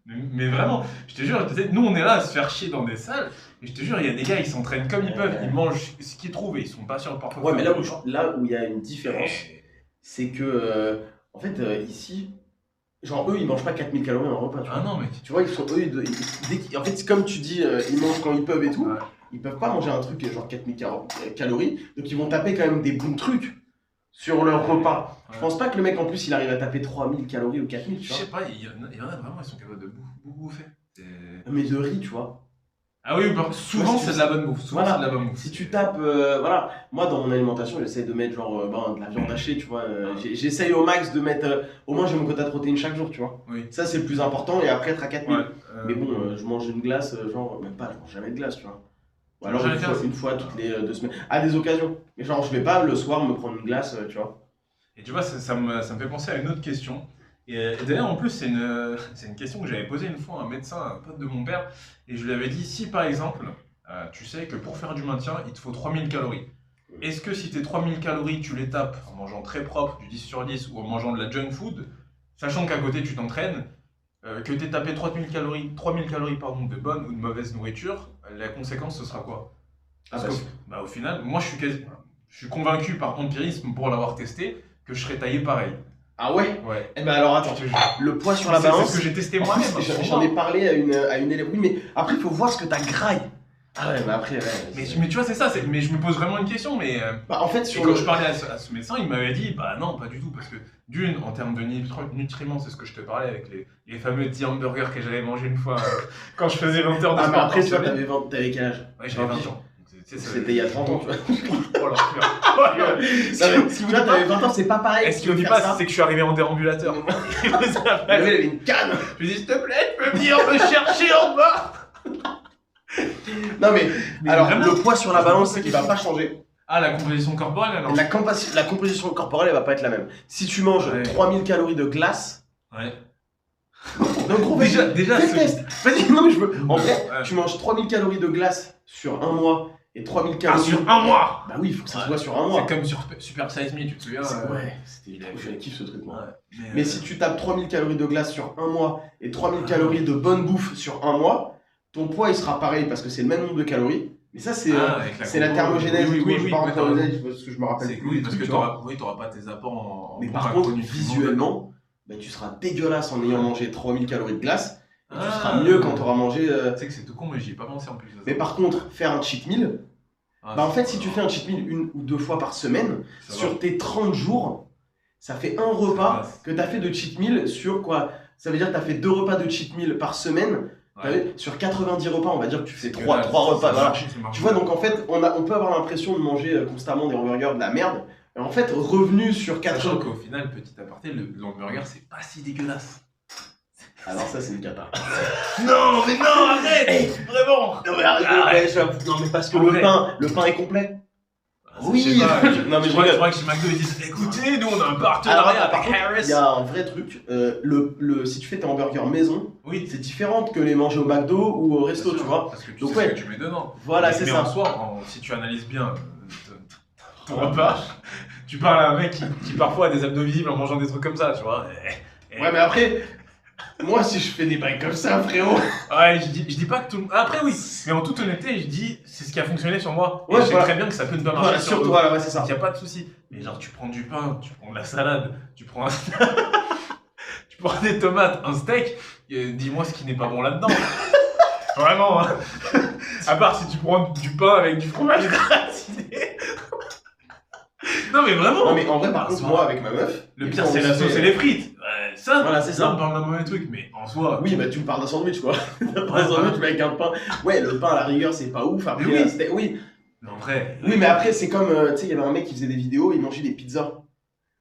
Mais vraiment, je te jure, tu sais, nous on est là à se faire chier dans des salles, et je te jure, il y a des gars, ils s'entraînent comme ils peuvent, ils mangent ce qu'ils trouvent et ils sont pas sûrs parfois. Ouais, mais faire là le où il y a une différence, c'est que, en fait, ici, genre, eux, ils mangent pas 4000 calories en repas, tu vois. Ah non, mec. Tu vois, ils sont, eux, en fait, comme tu dis, ils mangent quand ils peuvent et tout, Ouais. ils peuvent pas manger un truc genre 4000 calories, donc ils vont taper quand même des bons trucs sur leur repas. Je Ouais. pense pas que le mec, en plus, il arrive à taper 3000 calories ou 4000, tu Je vois. sais pas, il y en a vraiment, ils sont capables de beaucoup bouffer. C'est- Mais de riz, tu vois. Ah oui, souvent Ouais, si c'est tu- de la bonne bouffe. Souvent Voilà. c'est de la bonne bouffe. Si tu tapes, voilà, moi dans mon alimentation, j'essaie de mettre genre de la viande hachée, tu vois. J'essaye au max de mettre, au moins j'ai mon quota de protéines chaque jour, tu vois. Oui. Ça c'est le plus important et après être à 4000. Ouais, Mais bon, je mange une glace, genre, même pas, je mange jamais de glace, tu vois. Ou alors manges jamais de glace une fois toutes les 2 semaines. À des occasions. Mais genre, je vais pas le soir me prendre une glace, tu vois. Et tu vois, ça me fait penser à une autre question. Et d'ailleurs, en plus, c'est une question que j'avais posée une fois à un médecin, un pote de mon père, et je lui avais dit, si par exemple, tu sais que pour faire du maintien, il te faut 3000 calories. Est-ce que si tes 3000 calories, tu les tapes en mangeant très propre, du 10 sur 10, ou en mangeant de la junk food, sachant qu'à côté tu t'entraînes, que tu aies tapé 3000 calories pardon, de bonne ou de mauvaise nourriture, la conséquence ce sera quoi? Parce qu'au final, moi je suis convaincu par empirisme pour l'avoir testé que je serais taillé pareil. Ah ouais? Ouais. Eh ben alors attends, Je te jure. le poids sur la C'est balance. ce que j'ai testé En moi-même. plus, hein, j'en ai parlé à une élève. Oui, mais après, il faut voir ce que t'as graille. Ah ouais, mais après, ouais. Mais tu vois, c'est ça. Mais je me pose vraiment une question. Mais Bah, en fait, et sur quand le. je parlais à ce médecin, il m'avait dit bah non, pas du tout. Parce que d'une, en termes de nutriments, c'est ce que je te parlais avec les fameux 10 hamburgers que j'avais mangé une fois quand je faisais 20 heures de Ah, mais sport après, par toi, semaine. t'avais quel âge? Ouais, j'avais 20 ans. C'était il y a 30 ans, tu vois. Oh l'enfer. Si vous t'avais 20 ans, c'est pas pareil. Est-ce qu'il me dit pas, c'est que je suis arrivé en déambulateur. Il avait une canne. Je lui dis, s'il te plaît, tu peux venir me chercher en bas. Non, mais Mais alors, vraiment, le poids sur la je me balance, pose la il va question. pas changer. Ah, la composition corporelle alors. La composition corporelle, elle va pas être la même. Si tu manges Ouais. 3000 calories de glace. Ouais. Donc, gros, Déjà, fais le test. Vas-y, non, mais je veux. En vrai, Ouais. tu manges 3000 calories de glace sur un mois et 3000 Ah, calories. sur un mois. Bah oui, il faut que ça se Ouais. voit sur un mois. C'est comme sur Super Size Me, tu te souviens Ouais, c'était il a trop, fait- je kiffe ce truc, moi. Ouais. Mais si tu tapes 3000 calories de glace sur un mois et 3000 calories de bonne bouffe sur un mois, ton poids il sera pareil parce que c'est le même nombre de calories. Mais ça, c'est avec c'est la compo, thermogénèse. oui, et tout. oui, Je vais oui, pas oui, rentrer t'as dans les raison. détails parce que je me rappelle plus. Oui, des parce que trucs, tu vois. t'auras pas tes apports en Mais bons par contre, macronutriments. visuellement, bah, tu seras dégueulasse en ayant mangé 3000 calories de glace Et tu seras mieux quand tu auras mangé. Tu sais que c'est tout con, mais j'y ai pas pensé en plus. Mais par contre, faire un cheat meal, en fait, si tu fais un cheat meal 1 ou 2 fois par semaine, sur tes 30 jours, ça fait un repas que tu as fait de cheat meal sur quoi? Ça veut dire que tu as fait 2 repas de cheat meal par semaine. Sur 90 repas, on va dire que tu fais 3 repas. Voilà. Tu vois, donc en fait, on peut avoir l'impression de manger constamment des hamburgers de la merde. Et en fait, revenu sur 4 Sachant qu'au final, petit aparté, le hamburger, c'est pas si dégueulasse. Alors ça, c'est une cata. Non, mais non, arrête. Vraiment. Non, mais arrête. Non, mais parce que le pain est complet. Oui. Non, mais je crois que chez McDo, ils disent écoutez, nous, on a un partenariat avec Harris. Il y a un vrai truc. Si tu fais tes hamburgers maison, c'est différent que les manger au McDo ou au resto, tu vois. Parce que tu sais ce que tu mets dedans. Voilà, c'est ça. Mais en soi, si tu analyses bien ton repas, tu parles à un mec qui parfois a des abdos visibles en mangeant des trucs comme ça, tu vois. Ouais, mais après, moi, si je fais des bails comme ça, frérot. Ouais, je dis pas que tout le monde. Après, oui, mais en toute honnêteté, je dis c'est ce qui a fonctionné sur moi. Et je sais très bien que ça peut ne pas marcher sur toi, ouais, c'est ça. Il n'y a pas de souci. Mais genre, tu prends du pain, tu prends de la salade, tu prends tu prends des tomates, un steak, dis-moi ce qui n'est pas bon là-dedans. Vraiment, hein. À part si tu prends du pain avec du fromage gratiné. Non, mais vraiment. Non, mais en vrai, par contre, moi, avec ma meuf. Le pire, c'est la sauce et les frites. Ça, voilà, c'est ça. On parle d'un mauvais truc, mais en soi. Oui, bah tu me parles d'un sandwich, quoi. Par un sandwich, mais avec un pain. Ouais, le pain, à la rigueur, c'est pas ouf. Après, oui. Mais en vrai. Oui, mais après, c'est comme. Tu sais, il y avait un mec qui faisait des vidéos, il mangeait des pizzas.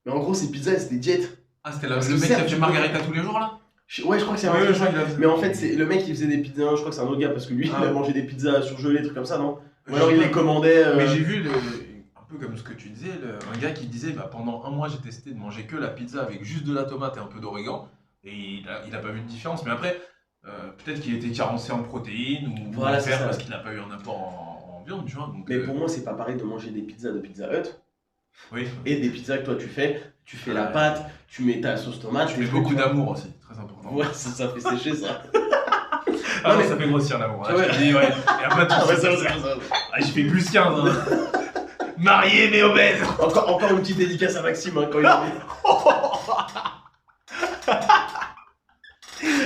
Mais en gros, ces pizzas, c'était diète. Ah, c'était le mec qui a fait Margarita tous les jours, là? Ouais, je crois que c'est un truc. Mais en fait, c'est le mec qui faisait des pizzas. Je crois que c'est un autre gars, parce que lui, il a mangé des pizzas surgelées, des trucs comme ça, non? Ou alors il les commandait. Mais j'ai vu un peu comme ce que tu disais, un gars qui disait pendant un mois j'ai testé de manger que la pizza avec juste de la tomate et un peu d'origan et il a pas vu de différence, mais après peut-être qu'il était carencé en protéines ou en fer parce qu'il n'a pas eu un apport en viande, tu vois. Donc, mais pour moi c'est pas pareil de manger des pizzas de Pizza Hut et des pizzas que toi tu fais la pâte, tu mets ta sauce tomate, tu mets beaucoup d'amour aussi, très important. Ouais, ça fait sécher ça. Ah non, mais ça fait grossir l'amour, hein, je te dis, ouais. Et après je fais plus 15 hein. Marié mais obèse. Encore une petite dédicace à Maxime hein, quand il a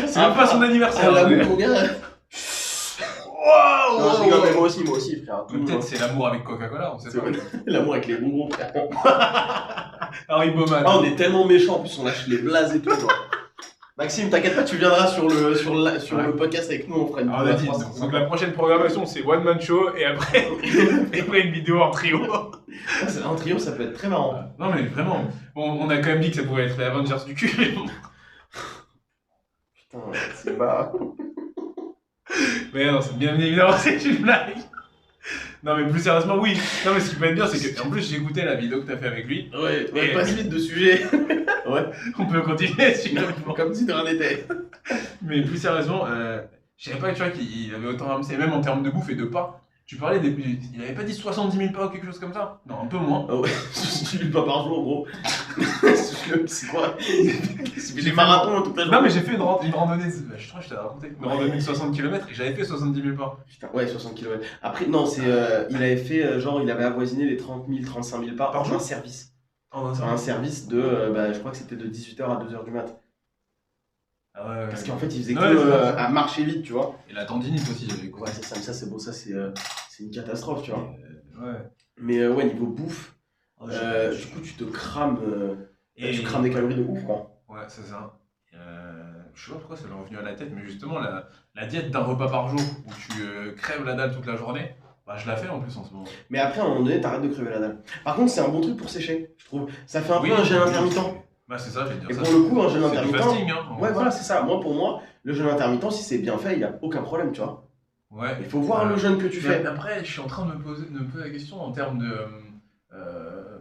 c'est même pas son anniversaire. L'amour pour gars. Waouh. Non, je rigole, mais moi aussi frère. Peut-être c'est l'amour avec Coca-Cola, on sait pas. L'amour avec les bonbons frère. Harry Bowman. On est tellement méchants, en plus on lâche les blazes et tout. Maxime, t'inquiète pas, tu viendras sur le podcast avec nous, on fera une vidéo. Donc la prochaine programmation c'est One Man Show et après une vidéo en trio. En trio, ça peut être très marrant. Non mais vraiment, on a quand même dit que ça pouvait être les Avengers du cul. Putain, c'est bas. Mais non, bien évidemment c'est une blague. Non mais plus sérieusement oui. Non mais ce qui peut être bien c'est que en plus j'ai écouté la vidéo que t'as fait avec lui. Ouais, passe vite de sujet. Ouais. On peut continuer comme si de rien n'était. Mais plus sérieusement, je savais pas tu vois qu'il avait autant ramassé, même en termes de bouffe et de pain. Tu parlais il avait pas dit 70 000 pas ou quelque chose comme ça? Non, un peu moins. Ah ouais, 70 000 pas par jour gros. C'est quoi? J'ai fait marathon toute la journée. Non mais j'ai fait une randonnée, je crois que je t'avais raconté, une randonnée de 60 km et j'avais fait 70 000 pas. Putain, ouais 60 km. Après non, c'est il avait fait il avait avoisiné les 30 000, 35 000 pas par jour. Un service. Un service de, je crois que c'était de 18h à 2h du mat. Ah ouais, parce qu'en fait, il faisait que à marcher vite, tu vois. Et la tendinite aussi, j'avais écouté. Ouais, c'est ça, mais ça, c'est beau, ça, c'est une catastrophe, tu vois. Ouais. Mais ouais, niveau bouffe, du coup, tu te crames, tu crames des calories de ouf, quoi. Ouais, c'est ça. Je sais pas pourquoi ça m'est revenu à la tête, mais justement, la diète d'un repas par jour où tu crèves la dalle toute la journée, je la fais en plus en ce moment. Mais après, à un moment donné, t'arrêtes de crever la dalle. Par contre, c'est un bon truc pour sécher, je trouve. Ça fait un peu un jeûne intermittent. Bah c'est ça, je vais dire. Et pour le coup, un jeûne intermittent. C'est du fasting, hein. Ouais, voilà, c'est ça. Pour moi, le jeûne intermittent, si c'est bien fait, il n'y a aucun problème, tu vois. Ouais. Il faut voir le jeûne que tu fais. Après, je suis en train de me poser la question en termes de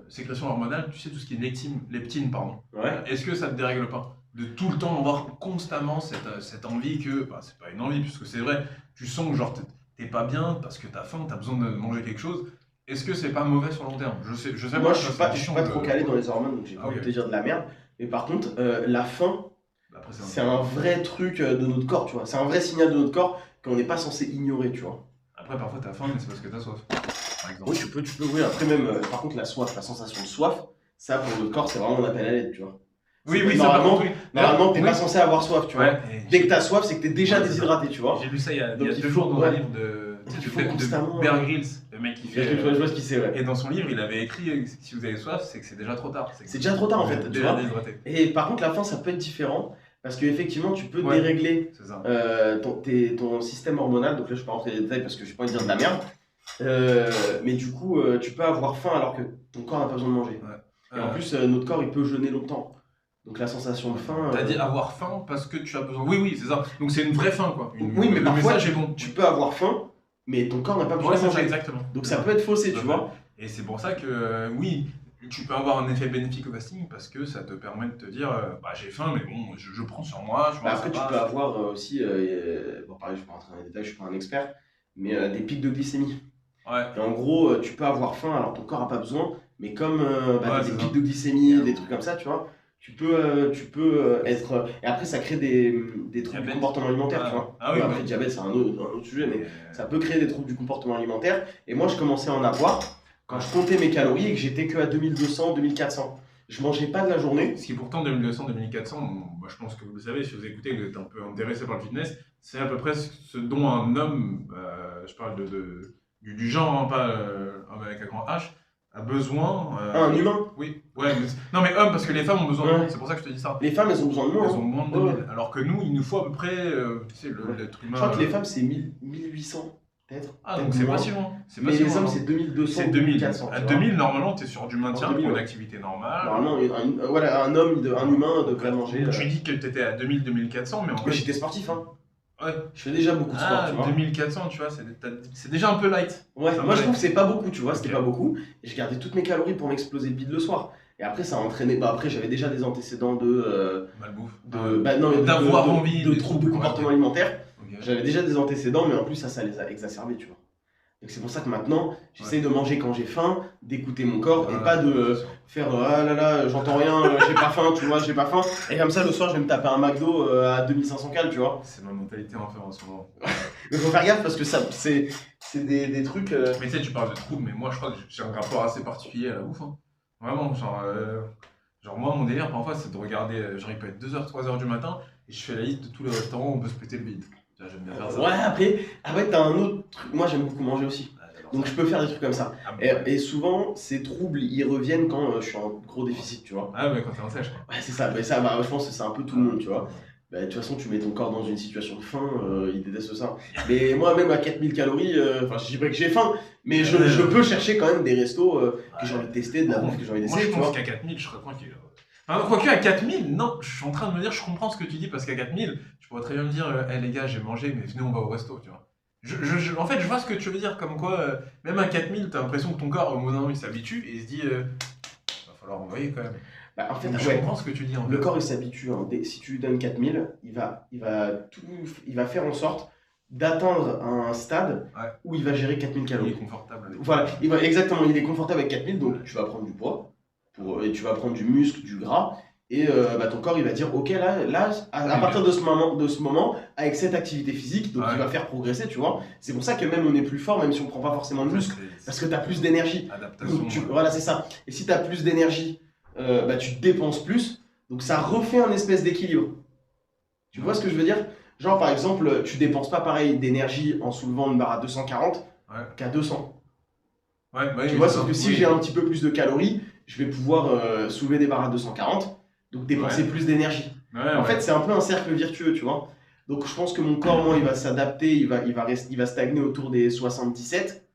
sécrétion hormonale, tu sais, tout ce qui est leptine, pardon. Ouais. Est-ce que ça te dérègle pas? De tout le temps avoir constamment cette envie que, c'est pas une envie, puisque c'est vrai, tu sens que genre t'es pas bien parce que t'as faim, t'as besoin de manger quelque chose. Est-ce que c'est pas mauvais sur le long terme? Je sais moi, je suis pas trop calé dans les hormones, donc j'ai pas envie de te dire de la merde. Mais par contre, la faim, c'est un vrai truc de notre corps, tu vois. C'est un vrai signal de notre corps qu'on n'est pas censé ignorer, tu vois. Après, parfois t'as faim, mais c'est parce que t'as soif, par exemple. Oui, tu peux, oui. Après, même, par contre, la soif, la sensation de soif, ça, pour notre corps, c'est vraiment un appel à l'aide, tu vois. Oui, C'est oui, que ça par normalement, contre, oui. normalement, t'es Oui. pas censé avoir soif, tu vois. Ouais, Dès que t'as soif, c'est que t'es déjà Ouais, c'est ça. déshydraté, tu vois. J'ai lu ça il y a Donc, 2 il jours faut- dans un ouais. livre de, Donc, il tu faut sais, constamment, de Bear Grylls, le mec qui fait. Je vois ce qu'il sait, ouais. Et dans son livre, il avait écrit si vous avez soif, c'est que c'est déjà trop tard. C'est déjà trop tard, en vous fait, êtes tu déjà vois. déshydraté. Et par contre, la faim, ça peut être différent. Parce qu'effectivement, tu peux Ouais. dérégler C'est ça. ton système hormonal. Donc là, je ne vais pas rentrer dans les détails parce que je n'ai pas envie de dire de la merde. Mais du coup, tu peux avoir faim alors que ton corps n'a pas besoin de manger. Ouais. Et en plus, notre corps, il peut jeûner longtemps. Donc la sensation de faim. T'as dit avoir faim parce que tu as besoin. Oui, oui, c'est ça. Donc c'est une vraie faim, quoi. Oui, mais le parfois, message est bon. tu peux avoir faim, mais ton corps n'a pas besoin Ouais, de c'est ça, manger. exactement. Donc ça peut être faussé, tu Ouais. vois. Et c'est pour ça que, oui, tu peux avoir un effet bénéfique au fasting parce que ça te permet de te dire, bah j'ai faim, mais bon, je prends sur moi. Bah après, tu peux avoir aussi, bon, pareil, je ne vais pas rentrer dans les détails, je ne suis pas un expert, mais des pics de glycémie. Ouais. Et en gros, tu peux avoir faim alors ton corps n'a pas besoin, mais comme t'as des c'est pics ça. de glycémie, des trucs comme ça, tu vois, tu peux être. Et après, ça crée des troubles du Diabète. comportement alimentaire, tu vois. Ah oui, Après, oui. diabète, c'est un autre sujet, mais ça peut créer des troubles du comportement alimentaire. Et moi, je commençais à en avoir quand je comptais mes calories et que j'étais que à 2200, 2400. Je mangeais pas de la journée. Ce qui est pourtant 2200, 2400, moi je pense que vous le savez, si vous écoutez, vous êtes un peu intéressé par le fitness, c'est à peu près ce dont un homme, je parle du genre, hein, pas homme avec un grand H, a besoin. Un humain. Oui, ouais, non mais homme, parce que les femmes ont besoin de Ouais. moins, c'est pour ça que je te dis ça. Les femmes, elles ont besoin de moins. Elles hein. ont moins de 2000, alors que nous, il nous faut à peu près, tu sais, l'être humain. Je crois que les femmes, c'est 1800, peut-être. Ah, peut-être donc c'est moins. pas si loin. C'est pas Mais si les loin, hommes, non. c'est 2200, C'est 2000. 2400. À tu vois. 2000, normalement, tu es sur du maintien En 2000, pour une ouais. activité normale. Normalement, voilà, un homme, un humain devrait manger. Tu dis que tu étais à 2000, 2400, mais en Mais fait. j'étais sportif, hein. Ouais. Je fais déjà beaucoup de sport, Ah, tu vois. 2400, tu vois, c'est déjà un peu light. Ouais, Ça moi je me trouve que c'est pas beaucoup, tu vois, c'était Ok. pas beaucoup. Et je gardais toutes mes calories pour m'exploser le bide le soir. Et après, ça a entraîné. Bah, après, j'avais déjà des antécédents Malbouffe. bah, non, mais D'avoir envie, de des troubles de trucs, comportement ouais. alimentaire. Ok. J'avais déjà des antécédents, mais en plus, ça les a exacerbés, tu vois. Donc c'est pour ça que maintenant, j'essaye de manger quand j'ai faim, d'écouter mon corps et pas de faire ah là là, j'entends rien, j'ai pas faim, tu vois, j'ai pas faim. Et comme ça, le soir, je vais me taper un McDo à 2500 cales, tu vois. C'est ma mentalité en fait en ce moment. Mais faut faire gaffe parce que ça, c'est des trucs. Mais tu sais, tu parles de troubles, mais moi je crois que j'ai un rapport assez particulier à la bouffe. Hein. Vraiment, genre moi, mon délire parfois, c'est de regarder, genre il peut être 2h, 3h du matin, et je fais la liste de tous les restaurants où on peut se péter le bide. Tu vois, j'aime bien faire ça. Ouais, après, t'as un autre truc. Moi, j'aime beaucoup manger aussi. Ah, j'adore Donc ça. je peux faire des trucs comme ça. Ah, bon, ouais. Et souvent, ces troubles, ils reviennent quand je suis en gros déficit, tu vois. Ah, mais quand t'es en sèche, quoi. Ouais, c'est ça. Mais ça, bah, je pense que c'est un peu tout le monde, tu vois. Bah, de toute façon, tu mets ton corps dans une situation de faim, il déteste ça. Mais moi, même à 4000 calories, enfin, je dis pas que j'ai faim, mais je peux chercher quand même des restos que j'ai envie de tester, de la bouffe que j'ai envie Moi, d'essayer, je tu vois. pense qu'à 4000, je serais tranquille. Enfin, quoique à 4000, non, je suis en train de me dire, je comprends ce que tu dis, parce qu'à 4000, je pourrais très bien me dire, hé les gars, j'ai mangé, mais venez, on va au resto, tu vois. En fait, je vois ce que tu veux dire, comme quoi, même à 4000, t'as l'impression que ton corps, au bout d'un moment, il s'habitue, et il se dit, va falloir envoyer quand même. Bah, en fait, Donc, je ouais, comprends ce que tu dis, en fait. le corps, il s'habitue. Hein. Si tu lui donnes 4000, il va faire en sorte d'atteindre un stade où il va gérer 4000 Il calories. est confortable avec. Voilà, exactement, il est confortable avec 4000, donc tu vas prendre du poids, et tu vas prendre du muscle, du gras, et bah, ton corps il va dire ok là à partir de ce moment, avec cette activité physique, donc il va faire progresser, tu vois. C'est pour ça que même on est plus fort, même si on prend pas forcément de muscle, parce que tu as plus d'énergie. Adaptation. Donc, voilà, c'est ça. Et si tu as plus d'énergie, bah, tu dépenses plus, donc ça refait un espèce d'équilibre. Tu vois ce que je veux dire? Genre par exemple, tu dépenses pas pareil d'énergie en soulevant une barre à 240 qu'à 200. Tu vois, sauf que si j'ai un petit peu plus de calories, je vais pouvoir soulever des barres à 240, donc dépenser plus d'énergie. En fait, c'est un peu un cercle vertueux, tu vois. Donc je pense que mon corps, moi, il va s'adapter, il va stagner autour des 77.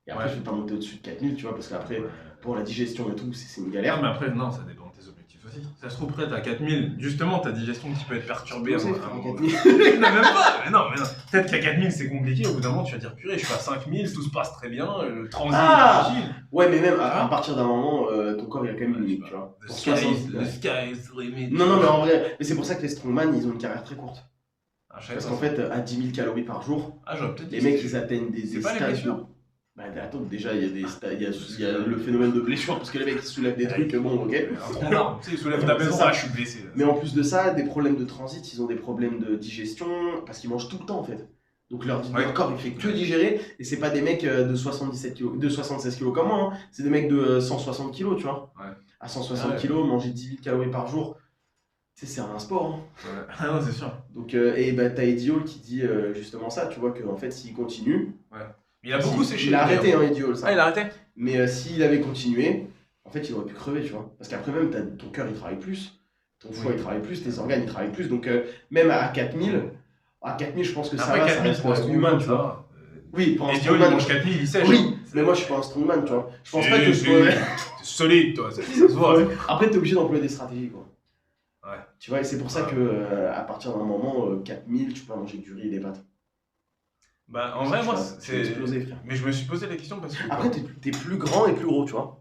Et après, je vais pas monter au-dessus de 4000, tu vois, parce qu'après, pour la digestion et tout, c'est une galère. Mais après, non, ça dépend de tes objectifs aussi. Ça se trouve, près, t'as 4000, justement, ta digestion qui peut être perturbée. C'est Non, frère, même 4000. pas. Mais non. Peut-être qu'à 4000, c'est compliqué. Au bout d'un moment, tu vas dire, purée, je suis à 5000, tout se passe très bien, le transit Ah est tranquille. Ouais, mais même à partir d'un moment, ton corps, il a quand même une limite, tu vois. The Pour sky 60, is the limit. Non, mais en vrai, mais c'est pour ça que les strongman, ils ont une carrière très courte. Ah, je savais Parce pas qu'en ça. fait, à 10 000 calories par jour, J'aurais peut-être les dit mecs, ça. ils atteignent des C'est pas les stades. blessures. Bah attends, déjà, il y a le phénomène de blessure, parce que les mecs, ils soulèvent des trucs, bon, ok. Un tronc d'arbre, tu sais, il soulève ta maison, C'est ça. je suis blessé. Mais en plus de ça, des problèmes de transit, ils ont des problèmes de digestion, parce qu'ils mangent tout le temps, en fait. Donc leur corps, il fait que digérer, et c'est pas des mecs de 77 kg, de 76 kg comme moi, hein. C'est des mecs de 160 kg, tu vois. Ouais. À 160 Ouais. kg, manger 10 000 calories par jour, Tu sais, c'est un sport. Hein. Ouais. Ah non, c'est sûr. Donc, et bah, t'as Eddie Hall qui dit justement ça, tu vois, qu'en fait, s'il continue. Ouais. Il a beaucoup séché. Il a arrêté, hein, Eddie Hall, ça. Ah, il a arrêté. Mais s'il avait continué, en fait, il aurait pu crever, tu vois. Parce qu'après, même, ton cœur, il travaille plus. Ton foie, il travaille plus. Tes organes, ils travaillent plus. Donc, même à 4000, je pense que ça Après, va, 4000, ça reste humain, tu vois. Oui, pour un Eddie Hall, il strongman. mange 4000, il sèche. Oui, mais moi, je suis pas un strongman, tu vois. Je pense pas que je sois. T'es solide, toi, ça se voit. Après, t'es obligé d'employer des stratégies, quoi. Ouais. Tu vois, et c'est pour ça que à partir d'un moment, 4000, tu peux manger que du riz et des pâtes. Bah, en vrai, moi, c'est explosé, frère. Mais je me suis posé la question parce que. Après, t'es plus grand et plus gros, tu vois.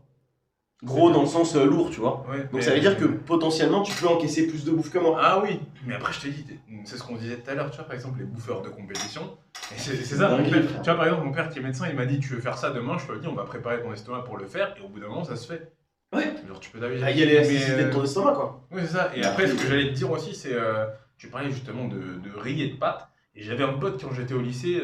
Gros dans le sens lourd, tu vois. Ouais, donc ça veut dire que potentiellement, tu peux encaisser plus de bouffe que moi. Ah oui, mais après, je te dis, c'est ce qu'on disait tout à l'heure, tu vois, par exemple, les bouffeurs de compétition. Et c'est ça, mon père, tu vois, par exemple, mon père qui est médecin, il m'a dit, tu veux faire ça demain, je te le dis, on va préparer ton estomac pour le faire, et au bout d'un moment, ça se fait. Ouais. Genre, tu peux t'amuser. Il y a l'élasticité de ton estomac, quoi. Oui, c'est ça. Et après, ce que j'allais te dire aussi, c'est, tu parlais justement de riz et de pâtes. Et j'avais un pote quand j'étais au lycée,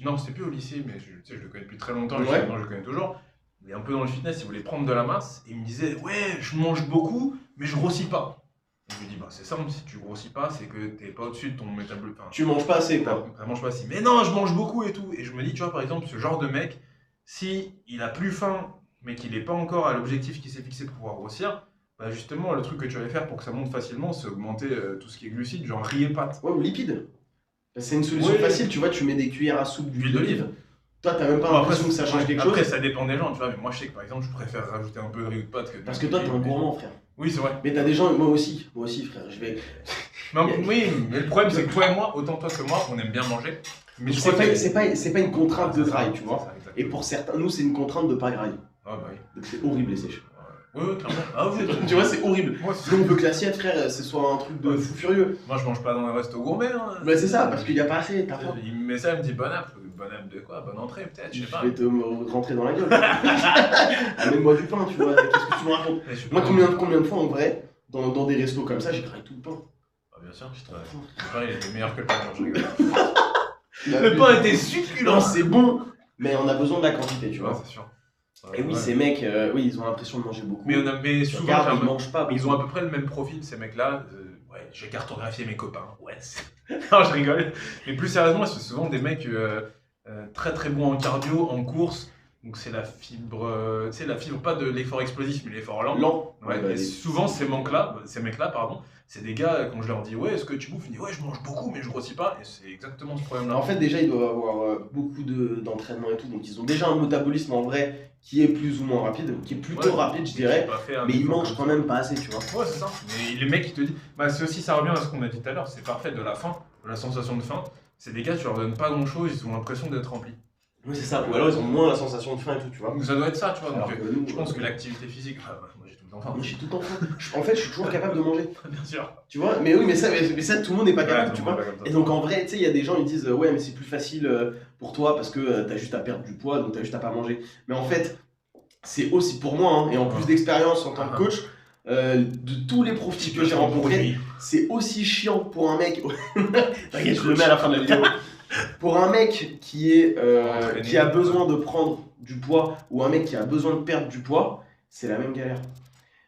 non, c'était plus au lycée, mais je le connais depuis très longtemps, et finalement, je le connais toujours. Il est un peu dans le fitness, il voulait prendre de la masse, et il me disait, ouais, je mange beaucoup, mais je grossis pas. Et je lui dis, bah c'est simple, si tu grossis pas, c'est que t'es pas au-dessus de ton métabolisme. Enfin, tu manges pas assez, quoi. Ça mange pas assez. Mais non, je mange beaucoup et tout. Et je me dis, tu vois, par exemple, ce genre de mec, si il a plus faim, mais qu'il est pas encore à l'objectif qu'il s'est fixé pour pouvoir grossir, bah justement, le truc que tu vas faire pour que ça monte facilement, c'est augmenter tout ce qui est glucides, genre riz et pâtes. Ouais, ou lipides. C'est une solution facile, tu vois, tu mets des cuillères à soupe d'huile d'olive. Toi, t'as même pas l'impression que ça change quelque chose. Après, ça dépend des gens, tu vois, mais moi je sais que par exemple, je préfère rajouter un peu de riz ou de pâtes que de. Parce que toi, t'es un gourmand, frère. Oui, c'est vrai. Mais t'as des gens, moi aussi, frère, je vais. Non, oui, mais le problème, c'est que toi et moi, autant toi que moi, on aime bien manger. Mais c'est pas une contrainte de graille, tu vois. Ça, et pour certains, nous, c'est une contrainte de pas graille. Ah bah oui. Donc c'est horrible les sèches. Ouais, clairement. Ah oui, tu vois, c'est horrible. Sinon, on veut que l'assiette, frère, ce soit un truc de fou furieux. Moi, je mange pas dans les restos gourmets. Hein. Bah, c'est ça, parce qu'il y a pas assez, t'as faim. Il me met ça, il me dit bonne app. Bonne app de quoi? Bonne entrée, peut-être, je sais pas. Je vais te rentrer dans la gueule. Amène-moi du pain, tu vois. Qu'est-ce que tu me racontes? Moi, combien de fois, en vrai, dans des restos comme ça, j'ai graillé tout le pain. Ah, bien sûr, le pain, il était meilleur que le pain, je rigole. Le pain était succulent. C'est bon, mais on a besoin de la quantité, tu vois. Ouais, c'est sûr. Et oui, ces mecs, oui, ils ont l'impression de manger beaucoup. Mais souvent, ils mangent pas. Ils ont à peu près le même profil, ces mecs-là. Ouais, j'ai cartographié mes copains. Ouais. Non, je rigole. Mais plus sérieusement, c'est souvent des mecs très très bons en cardio, en course. Donc c'est la fibre, tu sais, la fibre pas de l'effort explosif, mais l'effort lent. Ouais. Et souvent ces mecs-là, c'est des gars, quand je leur dis ouais, est-ce que tu bouffes, ils disent ouais, je mange beaucoup, mais je grossis pas. Et c'est exactement ce problème-là. En fait, déjà, ils doivent avoir beaucoup d'entraînement et tout, donc ils ont déjà un métabolisme en vrai qui est plus ou moins rapide, qui est plutôt rapide, je dirais. Mais ils mangent quand même pas assez, tu vois. Ouais, c'est ça. Mais les mecs, ils te disent, bah c'est aussi, ça revient à ce qu'on a dit tout à l'heure, c'est parfait de la faim, de la sensation de faim. C'est des gars, tu leur donnes pas grand-chose, ils ont l'impression d'être remplis. Oui, c'est ça. Ou alors ils ont moins la sensation de faim et tout, tu vois. Donc ça doit être ça, tu vois. Alors Donc que nous, je pense que l'activité physique, moi j'ai tout le temps faim. Moi j'ai tout le temps faim. En fait, je suis toujours capable de manger. Bien sûr. Tu vois. Mais oui, mais ça, tout le monde n'est pas capable, tu vois. Et donc en vrai, tu sais, il y a des gens, ils disent ouais, mais c'est plus facile pour toi parce que t'as juste à perdre du poids, donc t'as juste à pas manger. Mais en fait, c'est aussi pour moi, hein, et en plus d'expérience en tant que coach, de tous les profils que j'ai rencontrés, c'est aussi chiant pour un mec. T'inquiète, je le mets à la fin de la vidéo. Pour un mec qui a besoin de prendre du poids ou un mec qui a besoin de perdre du poids, c'est la même galère.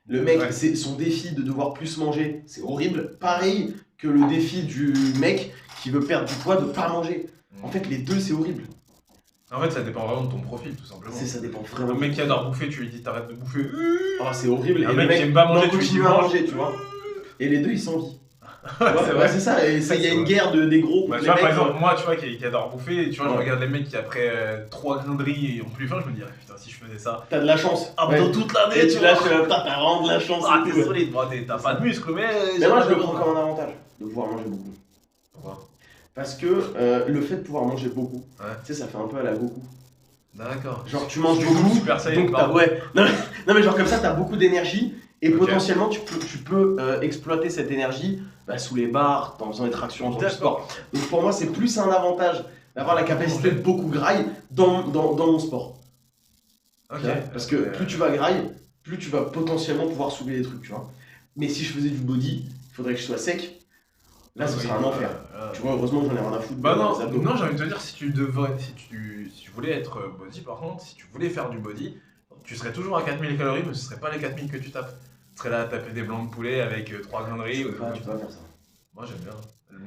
Le mec, c'est son défi de devoir plus manger, c'est horrible. Pareil que le défi du mec qui veut perdre du poids de pas manger. En fait, les deux, c'est horrible. En fait, ça dépend vraiment de ton profil, tout simplement. Ça dépend vraiment. Le mec qui adore bouffer, tu lui dis t'arrêtes de bouffer. Oh, c'est horrible. Et le mec qui aime pas manger, tu lui dis à manger, tu vois. Et les deux, ils s'envient. C'est ça, et il y a une guerre des gros. Bah, tu vois, par exemple, moi, tu vois, qui adore bouffer, tu vois, je regarde les mecs qui, après 3 grains de riz, ont plus faim, je me dis, putain, si je faisais ça. T'as de la chance. Dans toute l'année, tu lâches, t'as vraiment de la chance. Ah, t'es solide, t'as pas de muscles, mais. Mais moi, je le prends comme un avantage de pouvoir manger beaucoup. Pourquoi? Parce que le fait de pouvoir manger beaucoup, tu sais, ça fait un peu à la Goku. D'accord. Genre, tu manges beaucoup. Super Saiyan, donc ouais. Non, mais genre, comme ça, t'as beaucoup d'énergie. Et potentiellement, tu peux exploiter cette énergie sous les barres, en faisant des tractions, en faisant du sport. Donc pour moi, c'est plus un avantage d'avoir la capacité de beaucoup graille dans mon sport. Parce que plus tu vas graille, plus tu vas potentiellement pouvoir soulever des trucs, tu vois. Mais si je faisais du body, il faudrait que je sois sec. Là, ce serait un enfer. Tu vois, heureusement, j'en ai rien à foutre. Bah non, j'ai envie de te dire, si tu voulais être body, par contre, si tu voulais faire du body, tu serais toujours à 4000 calories, mais ce serait pas les 4000 que tu tapes. Tu serais là à taper des blancs de poulet avec 3 grains de riz. Tu peux pas faire ça. Moi j'aime bien.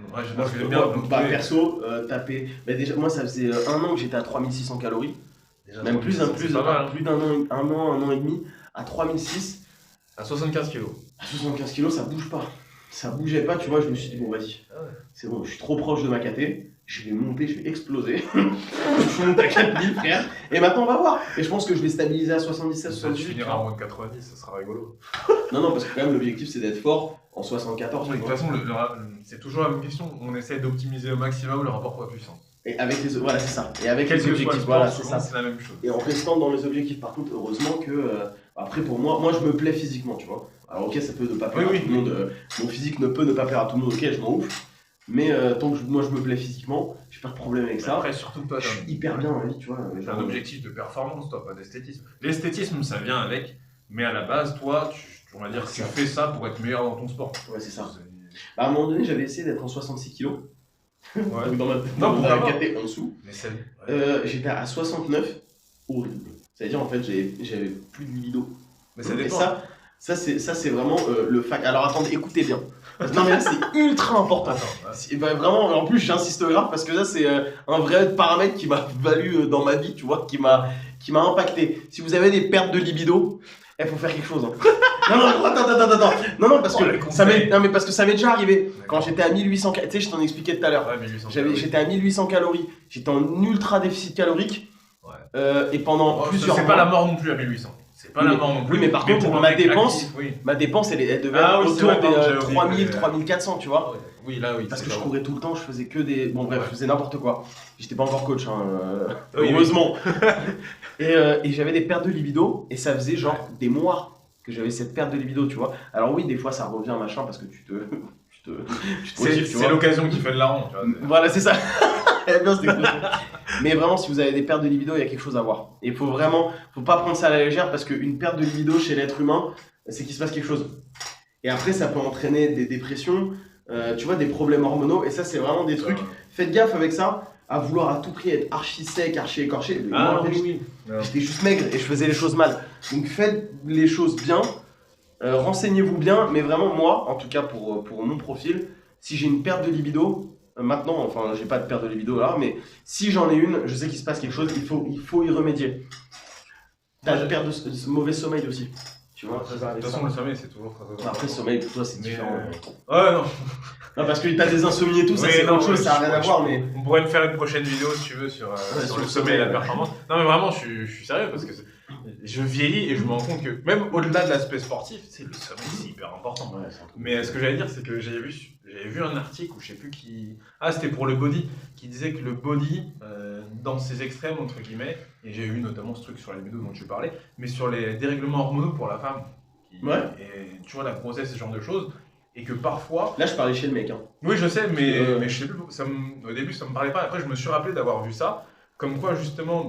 Moi Moi, j'aime bien le blanc de poulet. perso, taper. Bah, déjà, moi, ça faisait 1 an que j'étais à 3600 calories. Déjà, Même plus d'un hein. an et demi, à 3006. À 75 kilos. À 75 kilos, ça bouge pas. Ça bougeait pas, tu vois. Je me suis dit, bon, vas-y, c'est bon, je suis trop proche de ma KT. Je vais monter, je vais exploser. Je monte à 4000, frère. Et maintenant, on va voir. Et je pense que je vais stabiliser à 77, Ça 78. finira en mode 90, ça sera rigolo. Non, parce que quand même, l'objectif, c'est d'être fort en 74. De toute façon, c'est toujours la même question. On essaie d'optimiser au maximum le rapport poids-puissance. Et avec les, voilà, c'est ça. Et avec Quel les que soit le objectifs, sport, voilà, c'est souvent, ça. c'est la même chose. Et en restant dans les objectifs, par contre, heureusement que, après pour moi je me plais physiquement, tu vois. Alors ok, ça peut ne pas plaire à tout le monde, mon physique ne peut ne pas plaire à tout le monde, ok, je m'en ouf. Mais tant que moi je me plais physiquement, j'ai pas de problème avec ça. Après, surtout que toi, Je suis hyper bien dans la vie, tu vois. t'as un objectif de performance, toi, pas d'esthétisme. L'esthétisme, ça vient avec, mais à la base, toi, on va dire que tu fais ça pour être meilleur dans ton sport. Ouais, c'est ça. Bah, à un moment donné, j'avais essayé d'être en 66 kg. Ouais. Donc Non, dans ma KT en dessous. Mais c'est... J'étais à 69, horrible. C'est-à-dire en fait j'avais plus de libido. Mais ça Et dépend. ça c'est vraiment le fact. Alors attendez, écoutez bien. Non mais là c'est ultra important. Bah, vraiment, en plus j'insiste grave parce que ça c'est un vrai paramètre qui m'a valu dans ma vie, tu vois, qui m'a impacté. Si vous avez des pertes de libido, il faut faire quelque chose. Hein. Non, attends. Non, parce que ça m'est déjà arrivé. Quand j'étais à 1800, tu sais, je t'en expliquais tout à l'heure. Ouais, 1800 J'étais à 1800 calories. J'étais en ultra déficit calorique. Ouais. Et pendant plusieurs mois. C'est pas la mort non plus à 1800. C'est pas la mort non plus. Oui, mais par contre, pour ma un mec dépense, actif, oui. elle devait être autour des 3000, 3400, tu vois. Oui, là, oui. Parce que je courais tout le temps, je faisais que des. Bon, bref, je faisais n'importe quoi. J'étais pas encore coach, hein, Oui, heureusement. Et j'avais des pertes de libido, et ça faisait genre des mois que j'avais cette perte de libido, tu vois. Alors, oui, des fois ça revient, machin, parce que tu te motives, tu vois. C'est l'occasion qui fait le larron, tu vois. Voilà, c'est ça. Mais vraiment, si vous avez des pertes de libido, il y a quelque chose à voir. Et faut pas prendre ça à la légère parce qu'une perte de libido chez l'être humain, c'est qu'il se passe quelque chose. Et après, ça peut entraîner des dépressions, tu vois, des problèmes hormonaux. Et ça, c'est vraiment des trucs. Faites gaffe avec ça, à vouloir à tout prix être archi sec, archi écorché. Moi, oui. J'étais juste maigre et je faisais les choses mal. Donc faites les choses bien, renseignez-vous bien. Mais vraiment, moi, en tout cas pour mon profil, si j'ai une perte de libido, maintenant, enfin, j'ai pas de perte de libido là, mais si j'en ai une, je sais qu'il se passe quelque chose, il faut y remédier. T'as une perte de mauvais sommeil aussi. Tu vois, De toute façon, le sommeil, c'est toujours très important. après, sommeil pour toi, c'est différent. Ouais, non. Non, parce que t'as des insomnies et tout, ça Oui, c'est non, autre chose, ça n'a rien à voir, mais. On pourrait me faire une prochaine vidéo si tu veux sur le sommeil et la performance. Non, mais vraiment, je suis sérieux parce que je vieillis et je me rends compte que même au-delà de l'aspect sportif, le sommeil c'est hyper important. Ouais, Mais ce que j'allais dire, c'est que j'avais vu un article où je sais plus qui. Ah, c'était pour le body, qui disait que le body, dans ses extrêmes, entre guillemets, et j'ai vu notamment ce truc sur la vidéo dont tu parlais, mais sur les dérèglements hormonaux pour la femme. Ouais. Et tu vois, la grossesse, ce genre de choses. Et que parfois. Là, je parlais chez le mec. Hein. Oui, je sais, mais je sais plus. Au début, ça me parlait pas. Après, je me suis rappelé d'avoir vu ça. Comme quoi, justement,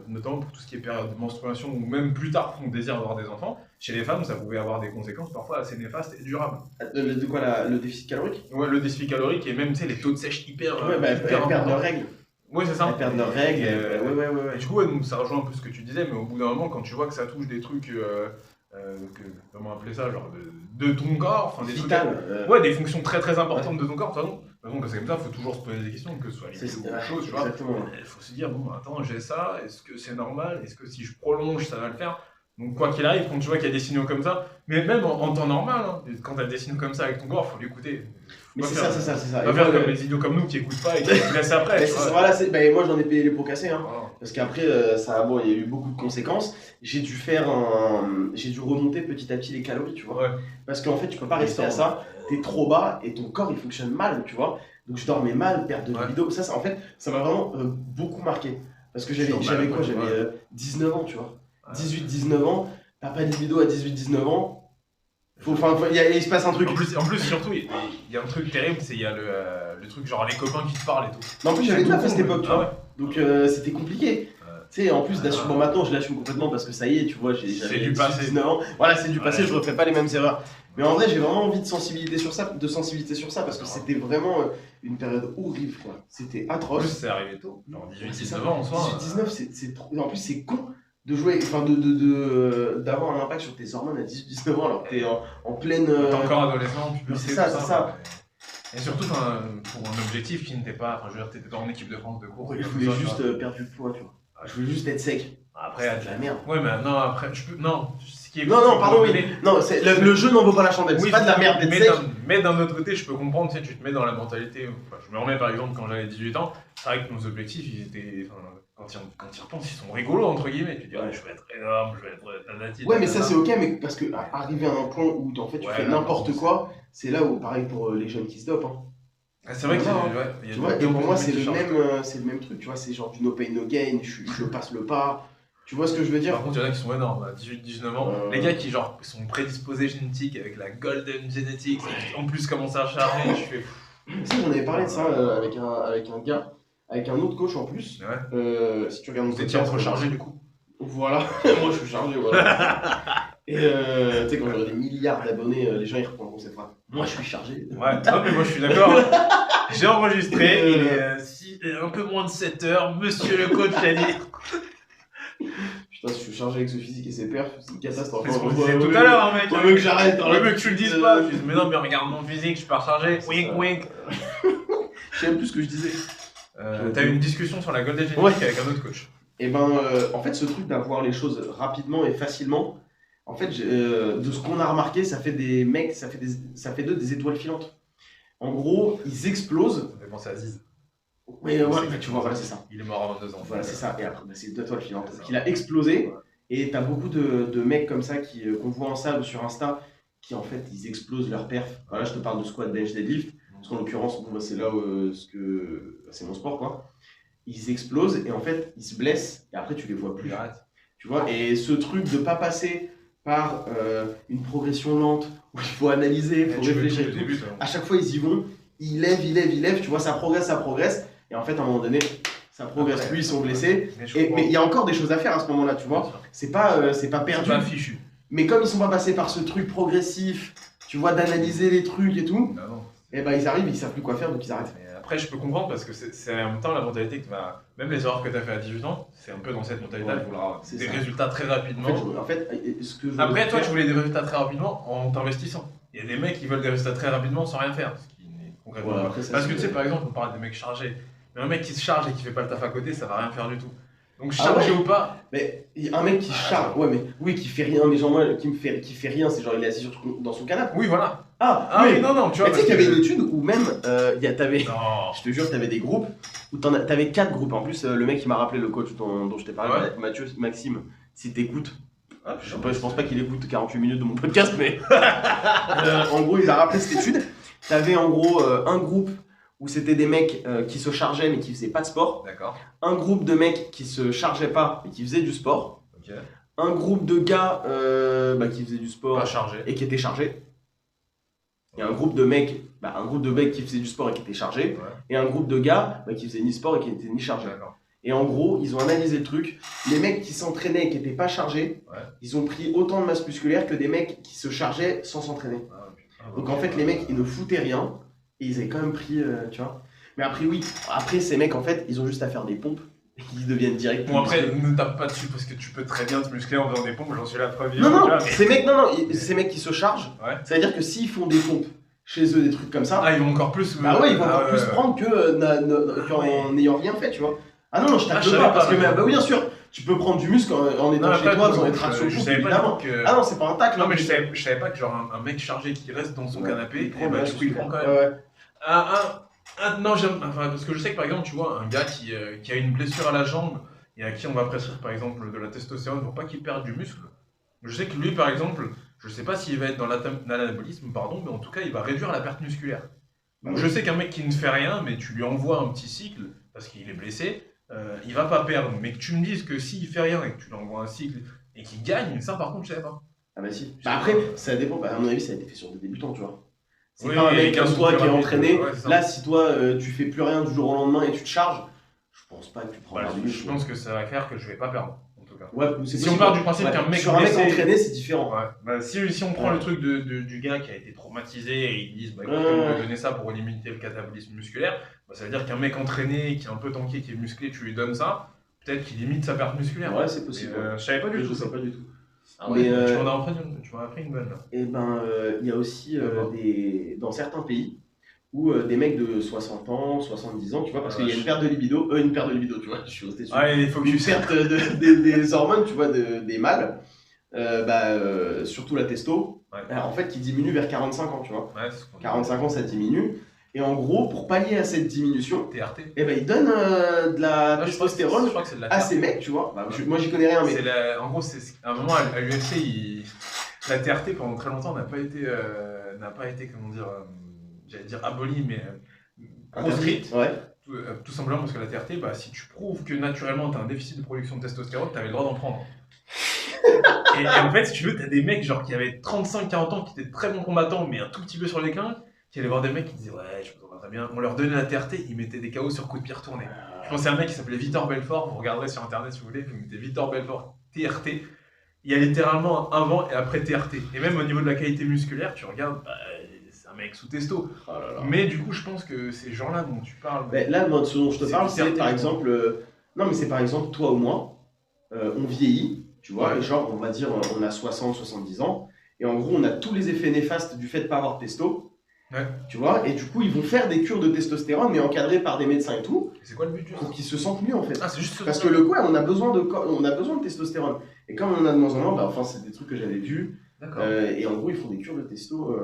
notamment pour tout ce qui est période de menstruation, ou même plus tard, pour on désire avoir des enfants, chez les femmes, ça pouvait avoir des conséquences parfois assez néfastes et durables. De quoi, le déficit calorique? Ouais, le déficit calorique et même, tu sais, les taux de sèche hyper. Ouais, hyper perte de règles. Oui, c'est ça. La perte de règles. Ouais. Et du coup, donc, ça rejoint un peu ce que tu disais, mais au bout d'un moment, quand tu vois que ça touche des trucs. Comment appeler ça, genre de ton corps, enfin des vital, trucs, ouais, des fonctions très très importantes de ton corps. De toute façon, quand c'est comme ça, il faut toujours se poser des questions, que ce soit limite ou autre chose, tu vois. Il faut se dire, bon, attends, j'ai ça, est-ce que c'est normal, est-ce que si je prolonge, ça va le faire? Donc quoi qu'il arrive, quand tu vois qu'il y a des signaux comme ça, mais même en temps normal, hein, quand tu as des signaux comme ça avec ton corps, il faut l'écouter. Mais c'est ça. Pas faire comme les idiots comme nous qui écoutent pas et qui laissent après. Voilà, moi j'en ai payé les pots cassés, hein, parce qu'après, il y a eu beaucoup de conséquences. J'ai dû remonter petit à petit les calories, tu vois. Ouais. Parce qu'en fait, tu peux pas rester à ça, t'es trop bas et ton corps il fonctionne mal, tu vois. Donc je dormais mal, perte de libido. Ça, en fait, ça m'a vraiment beaucoup marqué. Parce que j'avais 19 ans, tu vois. 18-19 ans, t'as pas de libido à 18-19 ans. Il se passe un truc. En plus surtout, il y a un truc terrible, c'est il y a le truc genre les copains qui te parlent et tout. Mais en plus, j'avais tout à fait cette époque, tu vois. Donc c'était compliqué. Tu sais, en plus d'assumer. Bon, maintenant je l'assume complètement parce que ça y est, tu vois, j'avais 19 ans. Voilà, c'est du passé, je refais pas les mêmes erreurs. Mais en vrai, j'ai vraiment envie de sensibilité sur ça parce que c'était vraiment une période horrible, quoi. C'était atroce. En plus, c'est arrivé tôt, genre 18-19 ans en soi. 18-19, c'est trop. En plus, c'est con. de jouer, enfin d'avoir un impact sur tes hormones à 18-19 ans alors que t'es en pleine. T'es encore adolescent, mais puberté, c'est ça, tout c'est ça. Et surtout pour un objectif qui n'était pas. Enfin, je veux dire, t'étais en équipe de France de cours. Ouais, je voulais juste perdre du poids, tu vois. Je voulais juste être sec. Après, c'est de la merde. Ouais, mais non, après, non, ce qui est Non, cool, non, c'est pardon, que oui. Non, le jeu n'en vaut pas la chandelle. oui, c'est pas de la merde d'être mais sec. mais d'un autre côté, je peux comprendre, tu sais, tu te mets dans la mentalité. Enfin, je me remets par exemple quand j'avais 18 ans, c'est vrai que nos objectifs, ils étaient. Enfin, quand ils repensent, ils sont rigolos, entre guillemets. Tu te dis, ouais, je vais être énorme, je vais être tanati. Ouais, mais ça c'est ok, mais parce que arriver à un point où en fait tu fais n'importe quoi, c'est là où, pareil pour les jeunes qui se dopent. Hein. C'est vrai que tu vois, et pour moi c'est le même truc, tu vois, c'est genre du no pain no gain, je passe le pas. Tu vois ce que je veux dire? Par contre, il y en a qui sont énormes, à 18-19 ans. Les gars qui genre sont prédisposés génétiques avec la golden genetics, et en plus commencent à charger, je fais. Ça, j'en avais parlé de ça avec un gars, avec un autre coach en plus. Ouais. Si tu regardes Vous étiez rechargé du coup. Voilà, moi je suis chargé, voilà. Et tu sais, quand j'aurai des milliards d'abonnés, les gens ils reprendront cette phrase. Moi je suis chargé. Ouais, non, mais moi je suis d'accord. J'ai enregistré, il est un peu moins de 7 heures, monsieur le coach a dit. Putain, si je suis chargé avec ce physique et ses perfs, c'est une catastrophe. C'est ce qu'on disait tout à l'heure, hein, mec. Le mec, j'arrête. Le mec, tu le dises pas. Je dis, mais non, mais regarde mon physique, je suis pas rechargé. Wink, wink. Je sais même plus ce que je disais. T'as eu une discussion sur la golden genetic avec un autre coach. Et ben, en fait, ce truc d'avoir les choses rapidement et facilement, en fait, de ce qu'on a remarqué, ça fait des mecs, ça fait d'eux des étoiles filantes. En gros, ils explosent. Ça me fait penser à Aziz. Oui, ouais, tu vois, voilà, c'est ça. Il est mort à 22 ans. Voilà, c'est ça. Et après, c'est deux étoiles filantes. Donc, il a explosé. Ouais. Et t'as beaucoup de mecs comme ça qu'on voit en salle ou sur Insta qui, en fait, ils explosent leur perf. Voilà, je te parle de squat, bench, deadlift. Parce qu'en l'occurrence, bon, c'est là où c'est mon sport, quoi. Ils explosent et en fait, ils se blessent. Et après, tu les vois plus. Tu vois, et ce truc de pas passer par une progression lente où il faut analyser, il faut réfléchir. À chaque fois, ils y vont. Ils lèvent, tu vois, ça progresse. Et en fait, à un moment donné, ça progresse plus, ils sont blessés. Mais il y a encore des choses à faire à ce moment-là, tu vois. C'est pas perdu. C'est pas fichu. Mais comme ils sont pas passés par ce truc progressif, tu vois, d'analyser les trucs et tout, et ben ils arrivent, ils savent plus quoi faire, donc ils arrêtent. Mais après, je peux comprendre parce que c'est en même temps la mentalité que même les erreurs que tu as fait à 18 ans, c'est un peu dans cette mentalité-là, il faudra des résultats très rapidement. Ce que après, toi, tu voulais des résultats très rapidement en t'investissant. Il y a des mecs qui veulent des résultats très rapidement sans rien faire. Ce qui n'est concrètement pas. Parce que tu sais, par exemple, on parle des mecs chargés. Mais un mec qui se charge et qui fait pas le taf à côté, ça va rien faire du tout. Donc chargé ou pas. Mais un mec qui charge, ouais, mais oui, qui fait rien, mais genre moi, qui fait rien, c'est genre il est assis dans son canapé. Oui, voilà. Oui, non, tu vois. Tu sais qu'il y avait une étude où même, je te jure, t'avais des groupes, où t'avais 4 groupes. En plus, le mec qui m'a rappelé, le coach dont je t'ai parlé, Maxime, si t'écoutes, je pense pas qu'il écoute 48 minutes de mon podcast, mais en gros, il a rappelé cette étude. T'avais en gros un groupe où c'était des mecs qui se chargeaient mais qui faisaient pas de sport. D'accord. Un groupe de mecs qui se chargeaient pas mais qui faisaient du sport. Okay. Un groupe de gars qui faisaient du sport et qui étaient chargés. Et un groupe de mecs qui faisaient du sport et qui étaient chargés. Ouais. Et un groupe de gars qui faisaient ni sport et qui étaient ni chargés. D'accord. Et en gros, ils ont analysé le truc. Les mecs qui s'entraînaient et qui n'étaient pas chargés, ils ont pris autant de masse musculaire que des mecs qui se chargeaient sans s'entraîner. Donc en fait, les mecs, ils ne foutaient rien. Et ils avaient quand même pris, tu vois. Mais après, ces mecs, en fait, ils ont juste à faire des pompes et ils deviennent direct. Bon, après, ne tape pas dessus parce que tu peux très bien te muscler en faisant des pompes, j'en suis la preuve. Non, ces mecs qui se chargent, ça veut dire que s'ils font des pompes chez eux, des trucs comme ça. Ils vont encore plus. Bah ouais, ils vont encore plus prendre qu'en n'ayant rien fait, tu vois. Ah non, je tape pas parce que, bah oui, bien sûr. Tu peux prendre du muscle en étant chez toi, en étant tractions pouces, évidemment. Ah non, c'est pas un tacle. Non, mais je savais pas que genre un mec chargé qui reste dans son canapé, du coup il prend quand même. Non, parce que je sais que par exemple, tu vois, un gars qui a une blessure à la jambe et à qui on va prescrire par exemple de la testostérone pour pas qu'il perde du muscle. Je sais que lui, par exemple, je sais pas s'il va être dans l'anabolisme, mais en tout cas, il va réduire la perte musculaire. Donc je sais qu'un mec qui ne fait rien, mais tu lui envoies un petit cycle parce qu'il est blessé. Il va pas perdre, mais que tu me dises que s'il fait rien et que tu lui envoies un cycle et qu'il gagne, ça par contre je savais pas. Ah bah si. Après, ça dépend, à mon avis ça a été fait sur des débutants, tu vois. C'est pas un mec comme toi qui est entraîné, là si toi tu fais plus rien du jour au lendemain et tu te charges, je pense pas que tu prends du muscle. Je pense que ça va faire que je vais pas perdre, en tout cas. Si on part du principe qu'un mec sur un mec entraîné c'est différent. Si on prend le truc du gars qui a été traumatisé et ils disent écoutez, on va donner ça pour limiter le catabolisme musculaire, ça veut dire qu'un mec entraîné, qui est un peu tanké, qui est musclé, tu lui donnes ça, peut-être qu'il limite sa perte musculaire. Ouais, c'est possible. Je savais pas du tout. Je sais pas du tout. Ah ouais, Mais, tu m'en as appris une bonne là. Et ben, il y a aussi D'accord. dans certains pays où des mecs de 60 ans, 70 ans, tu vois, parce Ah, qu'il y a une perte de libido, tu vois, je suis resté sur Ouais, il faut que une tu perte des hormones, tu vois, des mâles, surtout la testo, Ouais. en fait, qui diminue vers 45 ans, tu vois. Ouais, c'est ce qu'on dit. 45 ans, ça diminue. Et en gros, pour pallier à cette diminution, TRT. eh ben, ils donnent de la Là, testostérone je crois que c'est de la à TRT. ces mecs, tu vois. Bah, moi, j'y connais rien, mais En gros, à un moment à l'UFC, la TRT pendant très longtemps n'a pas été, comment dire, j'allais dire abolie, mais proscrite. Ouais. Tout simplement parce que la TRT, bah, si tu prouves que naturellement tu as un déficit de production de testostérone, tu avais le droit d'en prendre. et en fait, si tu veux, tu as des mecs genre, qui avaient 35-40 ans, qui étaient très bons combattants, mais un tout petit peu sur les déclin, qui allaient voir des mecs qui disaient ouais, je me sens pas très bien. On leur donnait la TRT, ils mettaient des KO sur coup de pied retourné. Je pensais à un mec qui s'appelait Vitor Belfort, vous regarderez sur internet si vous voulez, vous mettez Vitor Belfort TRT. Il y a littéralement un avant et après TRT. Et même au niveau de la qualité musculaire, tu regardes, c'est un mec sous testo. Oh là là. Mais du coup, je pense que ces gens-là dont tu parles. Ben, là, moi, ce dont je te C'est parle, du c'est TRT, par quoi. exemple. Non, mais c'est par exemple toi ou moi, on vieillit, tu vois, Ouais. et genre, on va dire, on a 60, 70 ans, et en gros, on a tous les effets néfastes du fait de ne pas avoir de testo, Ouais. tu vois, et du coup, ils vont faire des cures de testostérone, mais encadrées par des médecins et tout, C'est quoi le but juste pour qu'ils se sentent mieux en fait. Ah, c'est juste Parce que le quoi, on a besoin de testostérone. Et comme on en a de moins en moins, bah, enfin, c'est des trucs que j'avais vus, D'accord. et en gros, ils font des cures de testo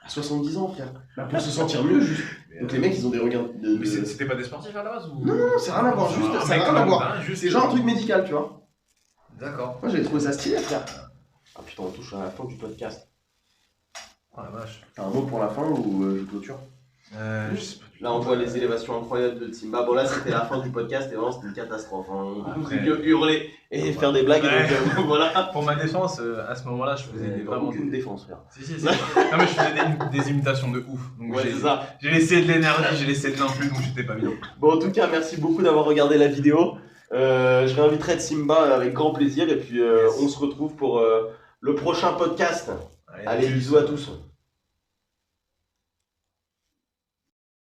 à 70 ans, frère, bah, pour se sentir mieux, juste. Donc les mecs, ils ont des regards de. Mais c'était pas des sportifs à la base ou... Non, c'est rien à voir, juste, un ça mec n'a comme rien à lambda, voir. juste- C'est genre un truc médical, tu vois. D'accord. Moi, j'ai trouvé ça stylé, frère. Ah putain, on touche à la fin du podcast. Oh la vache. T'as un mot pour la fin ou je clôture? Je sais pas. Là, on voit les élévations incroyables de Simba. Bon, là, c'était la fin du podcast et vraiment, c'était une catastrophe. Hein. On Après- pouvait hurler et faire des blagues. Ouais. Donc, voilà. Pour ma défense, à ce moment-là, je faisais vraiment. Aucune défense, frère. Si. Non, mais je faisais des imitations de ouf. Donc Ouais, c'est ça. j'ai laissé de l'énergie, j'ai laissé de l'influx, donc j'étais pas bien. Bon, en tout cas, merci beaucoup d'avoir regardé la vidéo. Je réinviterai Simba avec grand plaisir et puis Yes. on se retrouve pour le prochain podcast. Allez, tchuss. bisous à tous.